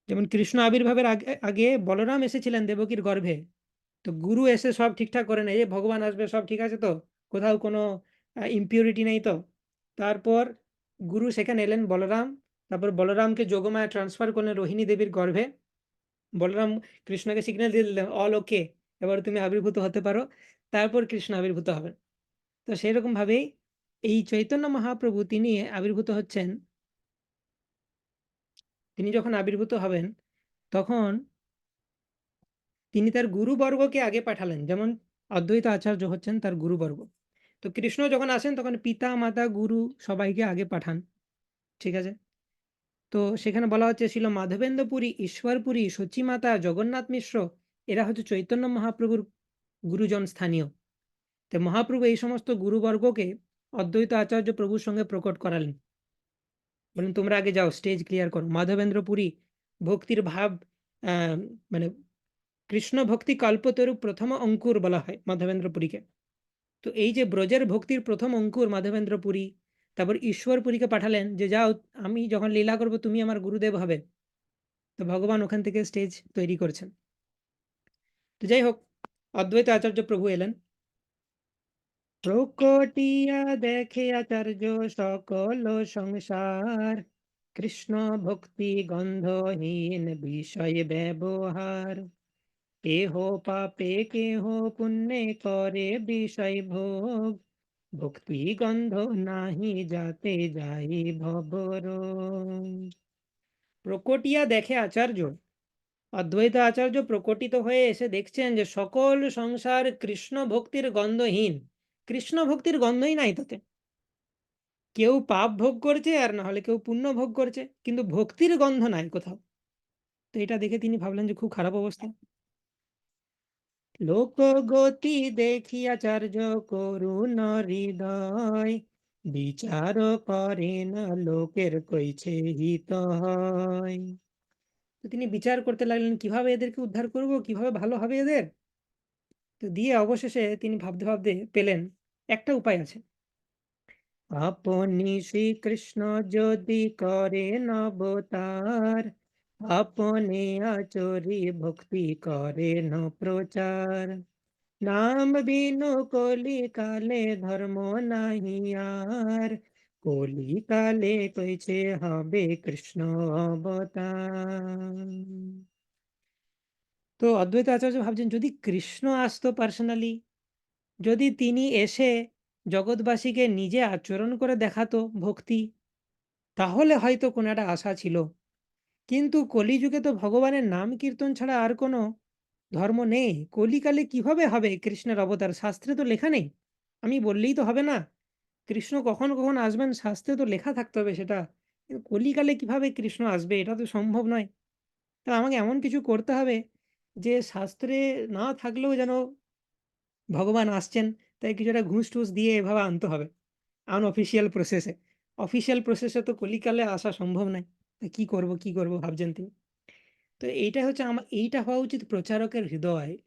যেমন কৃষ্ণ আবির্ভাবের আগে আগে বলরাম এসেছিলেন দেবকীর গর্ভে। তো গুরু এসে সব ঠিকঠাক করে নেয়, এই ভগবান আসবে, সব ঠিক আছে তো, কোথাও কোনো ইম্পিউরিটি নেই তো। তারপর গুরু সেখানে এলেন বলরাম। তারপর বলরামকে যোগমায়া ট্রান্সফার করলেন রোহিণী দেবীর গর্ভে। বলরাম কৃষ্ণকে সিগন্যাল দিয়ে দিলেন অল ওকে, এবার তুমি আবির্ভূত হতে পারো। তারপর কৃষ্ণ আবির্ভূত হবেন। তো সেই রকম ভাবেই এই চৈতন্য মহাপ্রভু তিনি আবির্ভূত হচ্ছেন। তিনি যখন আবির্ভূত হবেন তখন তিনি তার গুরুবর্গকে আগে পাঠালেন। যেমন অদ্বৈত আচার্য হচ্ছেন তার গুরুবর্গ। তো কৃষ্ণ যখন আসেন তখন পিতা মাতা গুরু সবাইকে আগে পাঠান। ঠিক আছে। তো সেখানে বলা হচ্ছে ছিল মাধবেন্দ্র পুরী, ঈশ্বরপুরী, সচিমাতা, জগন্নাথ মিশ্র, এরা হচ্ছে চৈতন্য মহাপ্রভুর গুরুজন স্থানীয়। তো মহাপ্রভু এই সমস্ত গুরুবর্গকে অদ্বৈত আচার্য প্রভুর সঙ্গে প্রকট করালেন। বলেন তোমরা আগে যাও, স্টেজ ক্লিয়ার করো। মাধবেন্দ্র পুরী ভক্তির ভাব, আহ মানে কৃষ্ণ ভক্তি কল্পতরু প্রথম অঙ্কুর বলা হয় মাধবেন্দ্র পুরীকে। তো এই যে ব্রজের ভক্তির প্রথম অঙ্কুর মাধবেন্দ্র পুরী, তারপর ঈশ্বর পুরীকে পাঠালেন যে যাও, আমি যখন লীলা করব তুমি আমার গুরুদেব হবে। তো ভগবান ওখান থেকে স্টেজ তৈরি করছেন। তো যাই হোক, অদ্বৈত আচার্য প্রভু এলেন। প্রকটিয়া দেখে আচার্য সকল সংসার, কৃষ্ণ ভক্তি গন্ধহীন বিষয় ব্যবহার। কেহ পাপে কেহ পুণ্যে করে বিষয় ভোগ, ভক্তি গন্ধ নাহি যাতে যাই ভবরোগ। প্রকটিয়া দেখে আচার্য, অদ্বৈত আচার্য প্রকটিত হয়ে এসে দেখছেন যে সকল সংসার কৃষ্ণ ভক্তির গন্ধহীন। কৃষ্ণ ভক্তির গন্ধই নাই তাতে। কেউ পাপ ভোগ করছে আর না হলে কেউ পুণ্য ভোগ করছে, কিন্তু ভক্তির গন্ধ নাই কোথাও। তো এটা দেখে তিনি ভাবলেন যে খুব খারাপ অবস্থা। লোক গতি দেখি আচার্য করুণ হৃদয়, বিচার করে না লোকের কইছে হিত হয়। তো তিনি বিচার করতে লাগলেন কিভাবে এদেরকে উদ্ধার করব, কিভাবে ভালো হবে এদের। তো দিয়ে অবশেষে তিনি ভাবতে ভাবতে পেলেন একটা উপায় আছে। আপনি শ্রীকৃষ্ণ যদি করেন অবতার, আপনি আচরি ভক্তি করেন প্রচার। নাম বিনু কলি কালে ধর্ম নাহি আর, কলি কালে কইছে হবে কৃষ্ণ অবতার। তো অদ্বৈত আচার্য ভাবছেন যদি কৃষ্ণ আসতো পার্সোনালি, যদি তিনি এসে জগৎবাসীকে নিজে আচরণ করে দেখাতো ভক্তি, তাহলে হয়তো কোনো একটা আশা ছিল। কিন্তু কলিযুগে তো ভগবানের নাম কীর্তন ছাড়া আর কোনো ধর্ম নেই। কলিকালে কিভাবে হবে কৃষ্ণের অবতার, শাস্ত্রে তো লেখা নেই। আমি বললেই তো হবে না। কৃষ্ণ কখন কখন আসবেন শাস্ত্রে তো লেখা থাকতে হবে সেটা। কিন্তু কলিকালে কিভাবে কৃষ্ণ আসবে? এটা তো সম্ভব নয়। তো আমাকে এমন কিছু করতে হবে যে শাস্ত্রে না থাকলেও যেন ভগবান আসছেন, তাই কিছুটা ঘুষ-টুস দিয়ে এভাবে আনতে হবে। আনঅফিসিয়াল প্রসেস এ। অফিসিয়াল প্রসেস এ তো কলিকালে আসা সম্ভব নয়। তা কি করব ভাবছেন তিনি। তো এইটা হচ্ছে এইটা হওয়া উচিত প্রচারকের হৃদয়।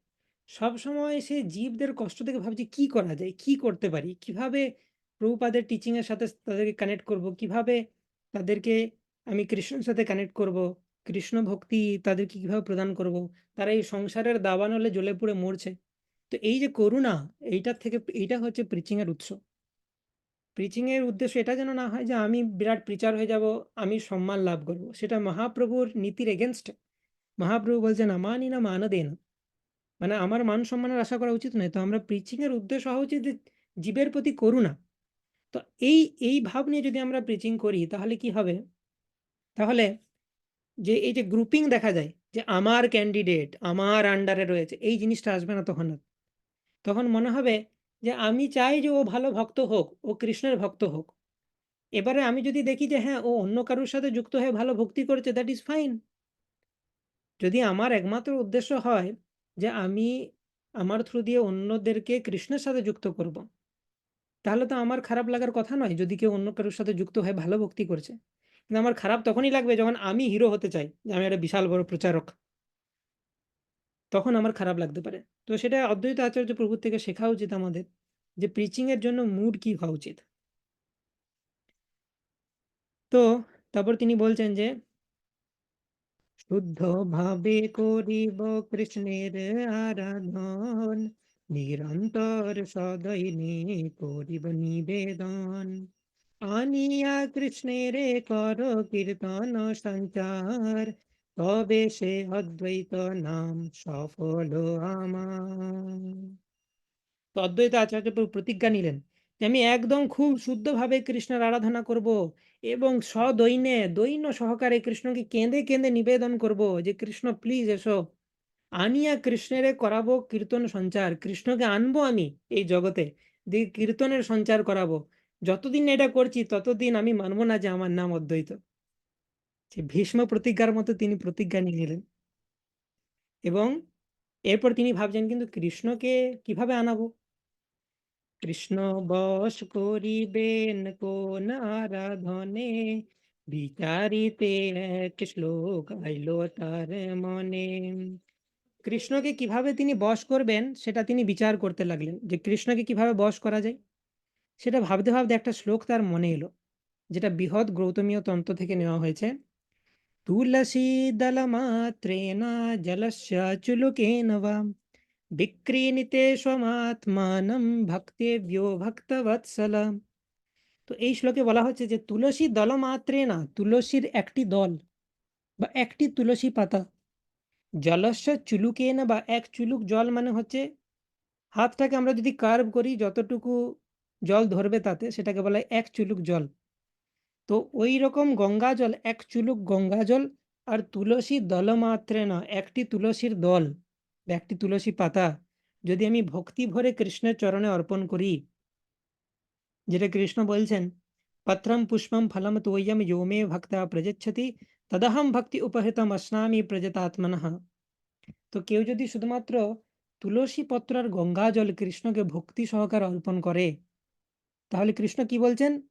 সবসময় সে জীবদের কষ্ট থেকে ভাবছে কি করা যায়? কি করতে পারি? কিভাবে প্রভুপাদের টিচিং এর সাথে তাদেরকে কানেক্ট করব? কিভাবে তাদেরকে আমি কৃষ্ণের সাথে কানেক্ট করব? কৃষ্ণ ভক্তি তাদেরকে কিভাবে প্রদান করব? তারা এই সংসারের দাবানলে জ্বলে পুড়ে মরছে। তো এই যে করুণা এইটার থেকে এইটা হচ্ছে প্রিচিং এর উৎস। প্রিচিং এর উদ্দেশ্য এটা যেন না হয় যে আমি বিরাট প্রিচার হয়ে যাব, আমি সম্মান লাভ করব। সেটা মহাপ্রভুর নীতির এগেইনস্ট। মহাপ্রভু বলছেন, "আমানি না মানদেন।" মানে আমার মান সম্মানের আশা করা উচিত নয়। তো আমরা প্রিচিং এর উদ্দেশ্য হওয়া উচিত যে জীবের প্রতি করুণা। তো এই ভাব নিয়ে যদি আমরা প্রিচিং করি তাহলে কি হবে? তাহলে যে এই যে গ্রুপিং দেখা যায় যে আমার ক্যান্ডিডেট আমার আন্ডারে রয়েছে এই জিনিসটা আসবে না তখন আর। তখন মনে হবে যে আমি চাই যে ও ভালো ভক্ত হোক, ও কৃষ্ণের ভক্ত হোক। এবারে আমি যদি দেখি যে হ্যাঁ, ও অন্য কারোর সাথে যুক্ত হয়ে ভালো ভক্তি করেছে, দ্যাট ইজ ফাইন। যদি আমার একমাত্র উদ্দেশ্য হয় যে আমি আমার থ্রু দিয়ে অন্যদেরকে কৃষ্ণের সাথে যুক্ত করব, তাহলে তো আমার খারাপ লাগার কথা নয় যদি কেউ অন্য কারোর সাথে যুক্ত হয়ে ভালো ভক্তি করছে। কিন্তু আমার খারাপ তখনই লাগবে যখন আমি হিরো হতে চাই যে আমি একটা বিশাল বড় প্রচারক। তখন আমার খারাপ লাগতে পারে। তো সেটা অদ্বৈত আচার্য প্রভুর থেকে শেখা উচিত আমাদের যে প্রিচিং এর জন্য মুড কি হওয়া উচিত। তো তারপর তিনি বলছেন যে শুদ্ধ ভাবে করিব কৃষ্ণের আরাধন, নিরন্তর সদৈনে করিব নিবেদন, আনিয়া কৃষ্ণের কর কীর্তন সঞ্চার, তবে সে অদ্বৈত নাম সফল আমার। তো অদ্বৈত আচার্য প্রতিজ্ঞা নিলেন যে আমি একদম খুব শুদ্ধভাবে কৃষ্ণের আরাধনা করব এবং দৈন্য সহকারে কৃষ্ণকে কেঁদে কেঁদে নিবেদন করব যে কৃষ্ণ প্লিজ এসো, আনিয়া কৃষ্ণেরে করাবো কীর্তন সঞ্চার, কৃষ্ণকে আনবো আমি এই জগতে, দিয়ে কীর্তনের সঞ্চার করাবো। যতদিন এটা করছি ততদিন আমি মানবো না যে আমার নাম অদ্বৈত। সে ভীষ্ম প্রতিজ্ঞার মতো তিনি প্রতিজ্ঞা নিয়ে নিলেন এবং এরপর তিনি ভাবছেন কিন্তু কৃষ্ণকে কিভাবে আনাবো। কৃষ্ণ বশ করিবেন কোন আরাধনে, বিচারিতে এক শ্লোক আইলো তার মনে। কৃষ্ণকে কিভাবে তিনি বশ করবেন সেটা তিনি বিচার করতে লাগলেন যে কৃষ্ণকে কিভাবে বশ করা যায়। সেটা ভাবতে ভাবতে একটা শ্লোক তার মনে এলো, যেটা বৃহৎ গৌতমীয় তন্ত্র থেকে নেওয়া হয়েছে। তুলসী দলমাত্রেণ জলস্য চুলুকেন বা বিক্রীণিতে স্বমাত্মানম ভক্তেভ্যো ভক্তবৎসল। তো এই শ্লোকে বলা হচ্ছে যে তুলসী দলমাত্রে না, তুলসীর একটি দল বা একটি তুলসী পাতা, জলস্য চুলুকেন বা এক চুলুক জল মানে হচ্ছে হাতটাকে আমরা যদি কার্ভ করি যতটুকু জল ধরবে তাতে সেটাকে বলা হয় এক চুলুক জল। তো ওই রকম গঙ্গা জল, এক চুলুক গঙ্গা জল আর তুলসী দলমাত্রে না, একটি তুলসীর দল বা একটি তুলসী পাতা যদি আমি ভক্তি ভরে কৃষ্ণের চরণে অর্পণ করি, যেটা কৃষ্ণ বলছেন, পত্রম পুষ্পম ফলম তোয়ম यो मे ভক্তা প্রযচ্ছতি তদহম ভক্তি উপহৃতম অশ্নামি প্রজতাত্মনঃ। তো কেউ যদি শুধুমাত্র তুলসী পত্র আর গঙ্গা জল কৃষ্ণকে ভক্তি সহকারে অর্পণ করে, তাহলে কৃষ্ণ কি বলছেন,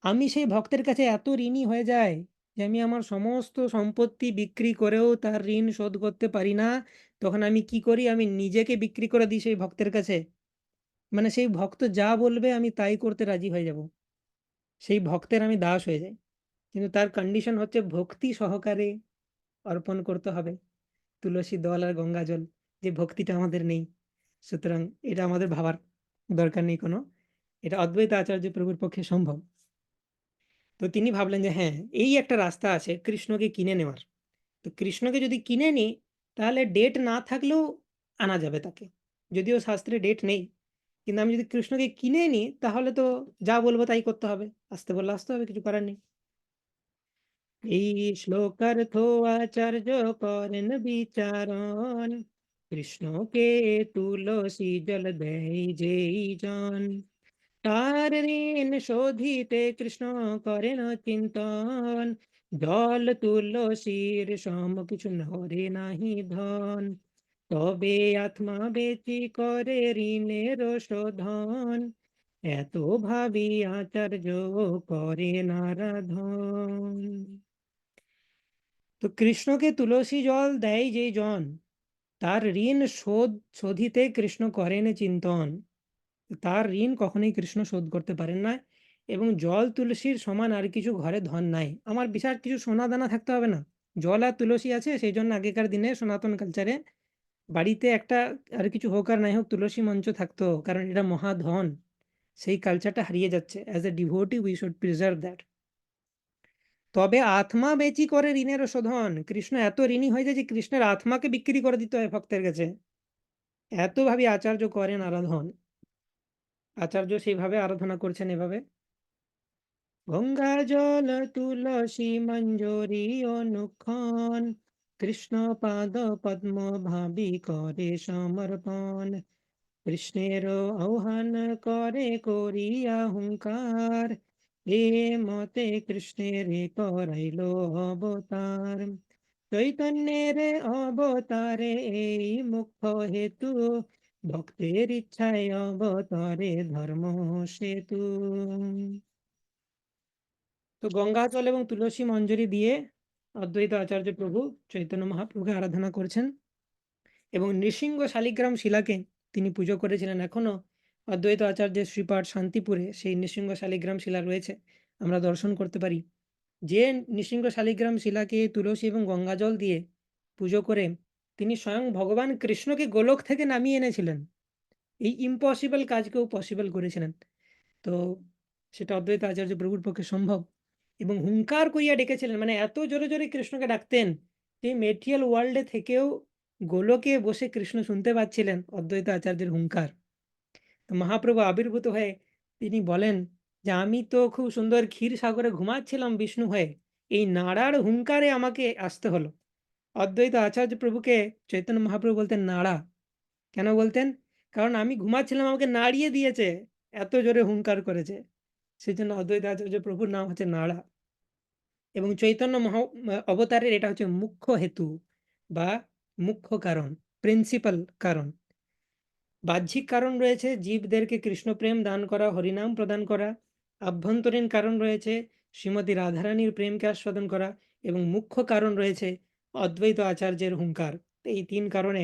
আমি সেই ভক্তের কাছে এত ঋণী হয়ে যাই যে আমি আমার সমস্ত সম্পত্তি বিক্রি করেও তার ঋণ শোধ করতে পারি না। তখন আমি কি করি, আমি নিজেকে বিক্রি করে দিই সেই ভক্তের কাছে। মানে সেই ভক্ত যা বলবে আমি তাই করতে রাজি হয়ে যাব, সেই ভক্তের আমি দাস হয়ে যাই। কিন্তু তার কন্ডিশন হচ্ছে ভক্তি সহকারে অর্পণ করতে হবে তুলসী দল আর গঙ্গা জল, যে ভক্তিটা আমাদের নেই। সুতরাং এটা আমাদের ভাবার দরকার নেই কোনো, এটা অদ্বৈত আচার্য প্রভুর পক্ষে সম্ভব। তো তিনি ভাবলেন যে হ্যাঁ, এই একটা রাস্তা আছে কৃষ্ণকে কিনে নেওয়ার। তো কৃষ্ণকে যদি কিনে নিই তাহলে ডেট না থাকলেও আনা যাবে তাকে, যদিও শাস্ত্রে ডেট নেই। কিন্তু আমি যদি কৃষ্ণকে কিনে নিই তাহলে তো যা বলবো তাই করতে হবে, আসতে বললে আসতে হবে, কিছু করার নেই। এই শ্লোকার্থ আচার্য করেন বিচারণ, কৃষ্ণকে তুলসী জল দেয় যেই জন, তার ঋণ শোধিতে কৃষ্ণ করেন চিন্তন, জল তুলসীর সম কিছু নরে নাহি ধন, তবে আত্মা বেচি করে ঋণের শোধন, এত ভাবি আচার্য করে নারাধন। তো কৃষ্ণকে তুলসী জল দেয় যে জন, তার ঋণ শোধিতে কৃষ্ণ করেন চিন্তন। তার ঋণ কখনোই কৃষ্ণ শোধ করতে পারেন না। এবং জল তুলসীর সমান আর কিছু ঘরে ধন নাই। আমার বিশাল কিছু সোনা দানা থাকতে হবে না, জল আর তুলসী আছে, সেই জন্য আগেকার দিনে সনাতন কালচারে বাড়িতে একটা, আর কিছু হোক আর নাই হোক, তুলসী মঞ্চ থাকতো, কারণ এটা মহাধন। সেই কালচারটা হারিয়ে যাচ্ছে। As a devotee we should preserve that. তবে আত্মা বেচি করে ঋণের শোধন। কৃষ্ণ এত ঋণী হয়ে যায় যে কৃষ্ণের আত্মাকে বিক্রি করে দিতে হয় ভক্তের কাছে। এত ভাবে আচার্য করেন আরাধন। আচার্য সেইভাবে আরাধনা করছেন এভাবে: গঙ্গা জল তুলসী মঞ্জরি অনুক্ষণ, কৃষ্ণ পাদ পদ্ম ভাবি করে সমর্পণ, কৃষ্ণের আহ্বান করে করিয়া হুঙ্কার, এ মতে কৃষ্ণের করাইল অবতার, চৈতন্যের অবতারে এই মুখ্য হেতু, ভক্তের ইচ্ছায় অবতারে ধর্ম সেতু। তো গঙ্গাজল এবং তুলসী মঞ্জরি দিয়ে অদ্বৈত আচার্য প্রভু চৈতন্য মহাপ্রভুকে আরাধনা করেছেন। এবং নৃসিংহ শালিগ্রাম শিলাকে তিনি পুজো করেছিলেন। এখনো অদ্বৈত আচার্যের শ্রীপাঠ শান্তিপুরে সেই নৃসিংহ শালিগ্রাম শিলা রয়েছে, আমরা দর্শন করতে পারি। যে নৃসিংহ শালিগ্রাম শিলাকে তুলসী এবং গঙ্গাজল দিয়ে পুজো করে তিনি স্বয়ং ভগবান কৃষ্ণকে গোলক থেকে নামিয়ে এনেছিলেন। এই ইম্পসিবল কাজকেও পসিবল করেছিলেন। তো সেটা অদ্বৈত আচার্য প্রভুর পক্ষে সম্ভব। এবং হুঙ্কার করিয়া ডেকেছিলেন, মানে এত জোরে জোরে কৃষ্ণকে ডাকতেন যে মেটেরিয়াল ওয়ার্ল্ডে থেকেও গোলকে বসে কৃষ্ণ শুনতে পাচ্ছিলেন অদ্বৈত আচার্যের হুঙ্কার। তো মহাপ্রভু আবির্ভূত হয়ে তিনি বলেন যে আমি তো খুব সুন্দর ক্ষীর সাগরে ঘুমাচ্ছিলাম বিষ্ণু হয়ে, এই নাড়ার হুঙ্কারে আমাকে আসতে হলো। অদ্বৈত আচার্য প্রভুকে চৈতন্য মহাপ্রভু বলতেন নাড়া। কেন বলতেন? কারণ আমি ঘুমাচ্ছিলাম, আমাকে নাড়িয়ে দিয়েছে, এত জোরে হুঙ্কার করেছে। সেই জন্য অদ্বৈত আচার্য প্রভুর নাম হচ্ছে নাড়া। এবং চৈতন্য অবতারের এটা হচ্ছে মুখ্য হেতু বা মুখ্য কারণ, প্রিন্সিপাল কারণ। বাহ্যিক কারণ রয়েছে জীবদেরকে কৃষ্ণ প্রেম দান করা, হরিনাম প্রদান করা। আভ্যন্তরীণ কারণ রয়েছে শ্রীমতী রাধারানীর প্রেমকে আস্বাদন করা। এবং মুখ্য কারণ রয়েছে অদ্বৈত আচার্যের হুঙ্কার। এই তিন কারণে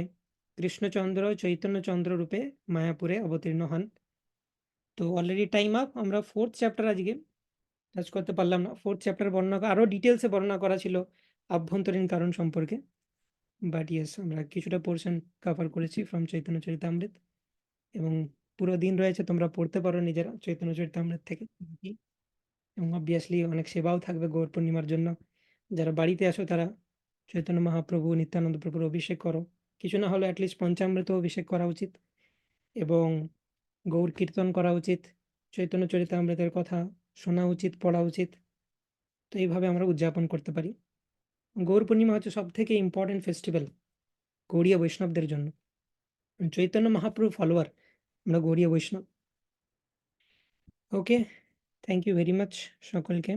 কৃষ্ণচন্দ্র চৈতন্যচন্দ্র রূপে মায়াপুরে অবতীর্ণ হন। তো অলরেডি টাইম আপ। আমরা 4th চ্যাপ্টার আজকে টাচ করতে পারলাম না। 4th চ্যাপ্টার বর্ণনা আরো ডিটেলসে বর্ণনা করা ছিল আভ্যন্তরীণ কারণ সম্পর্কে। বাট ইয়েস, আমরা কিছুটা পোর্শন কভার করেছি ফ্রম চৈতন্য চরিতামৃত। এবং পুরো দিন রয়েছে, তোমরা পড়তে পারো নিজেরা চৈতন্য চরিতামৃত থেকে। এবং অবভিয়াসলি অনেক সেবাও থাকবে গৌর পূর্ণিমার জন্য। যারা বাড়িতে আসো তারা চৈতন্য মহাপ্রভু নিত্যানন্দ প্রভুর অভিষেক করো। কিছু না হলে অ্যাটলিস্ট পঞ্চামৃত অভিষেক করা উচিত। এবং গৌর কীর্তন করা উচিত, চৈতন্য চরিতামৃতের কথা শোনা উচিত, পড়া উচিত। তো এইভাবে আমরা উদযাপন করতে পারি। গৌর পূর্ণিমা হচ্ছে সব থেকে ইম্পর্টেন্ট ফেস্টিভ্যাল গৌড়ীয় বৈষ্ণবদের জন্য। চৈতন্য মহাপ্রভু ফলোয়ার, আমরা গৌড়ীয় বৈষ্ণব। ওকে, থ্যাংক ইউ ভেরি মাচ সকলকে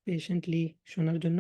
পেশেন্টলি শোনার জন্য।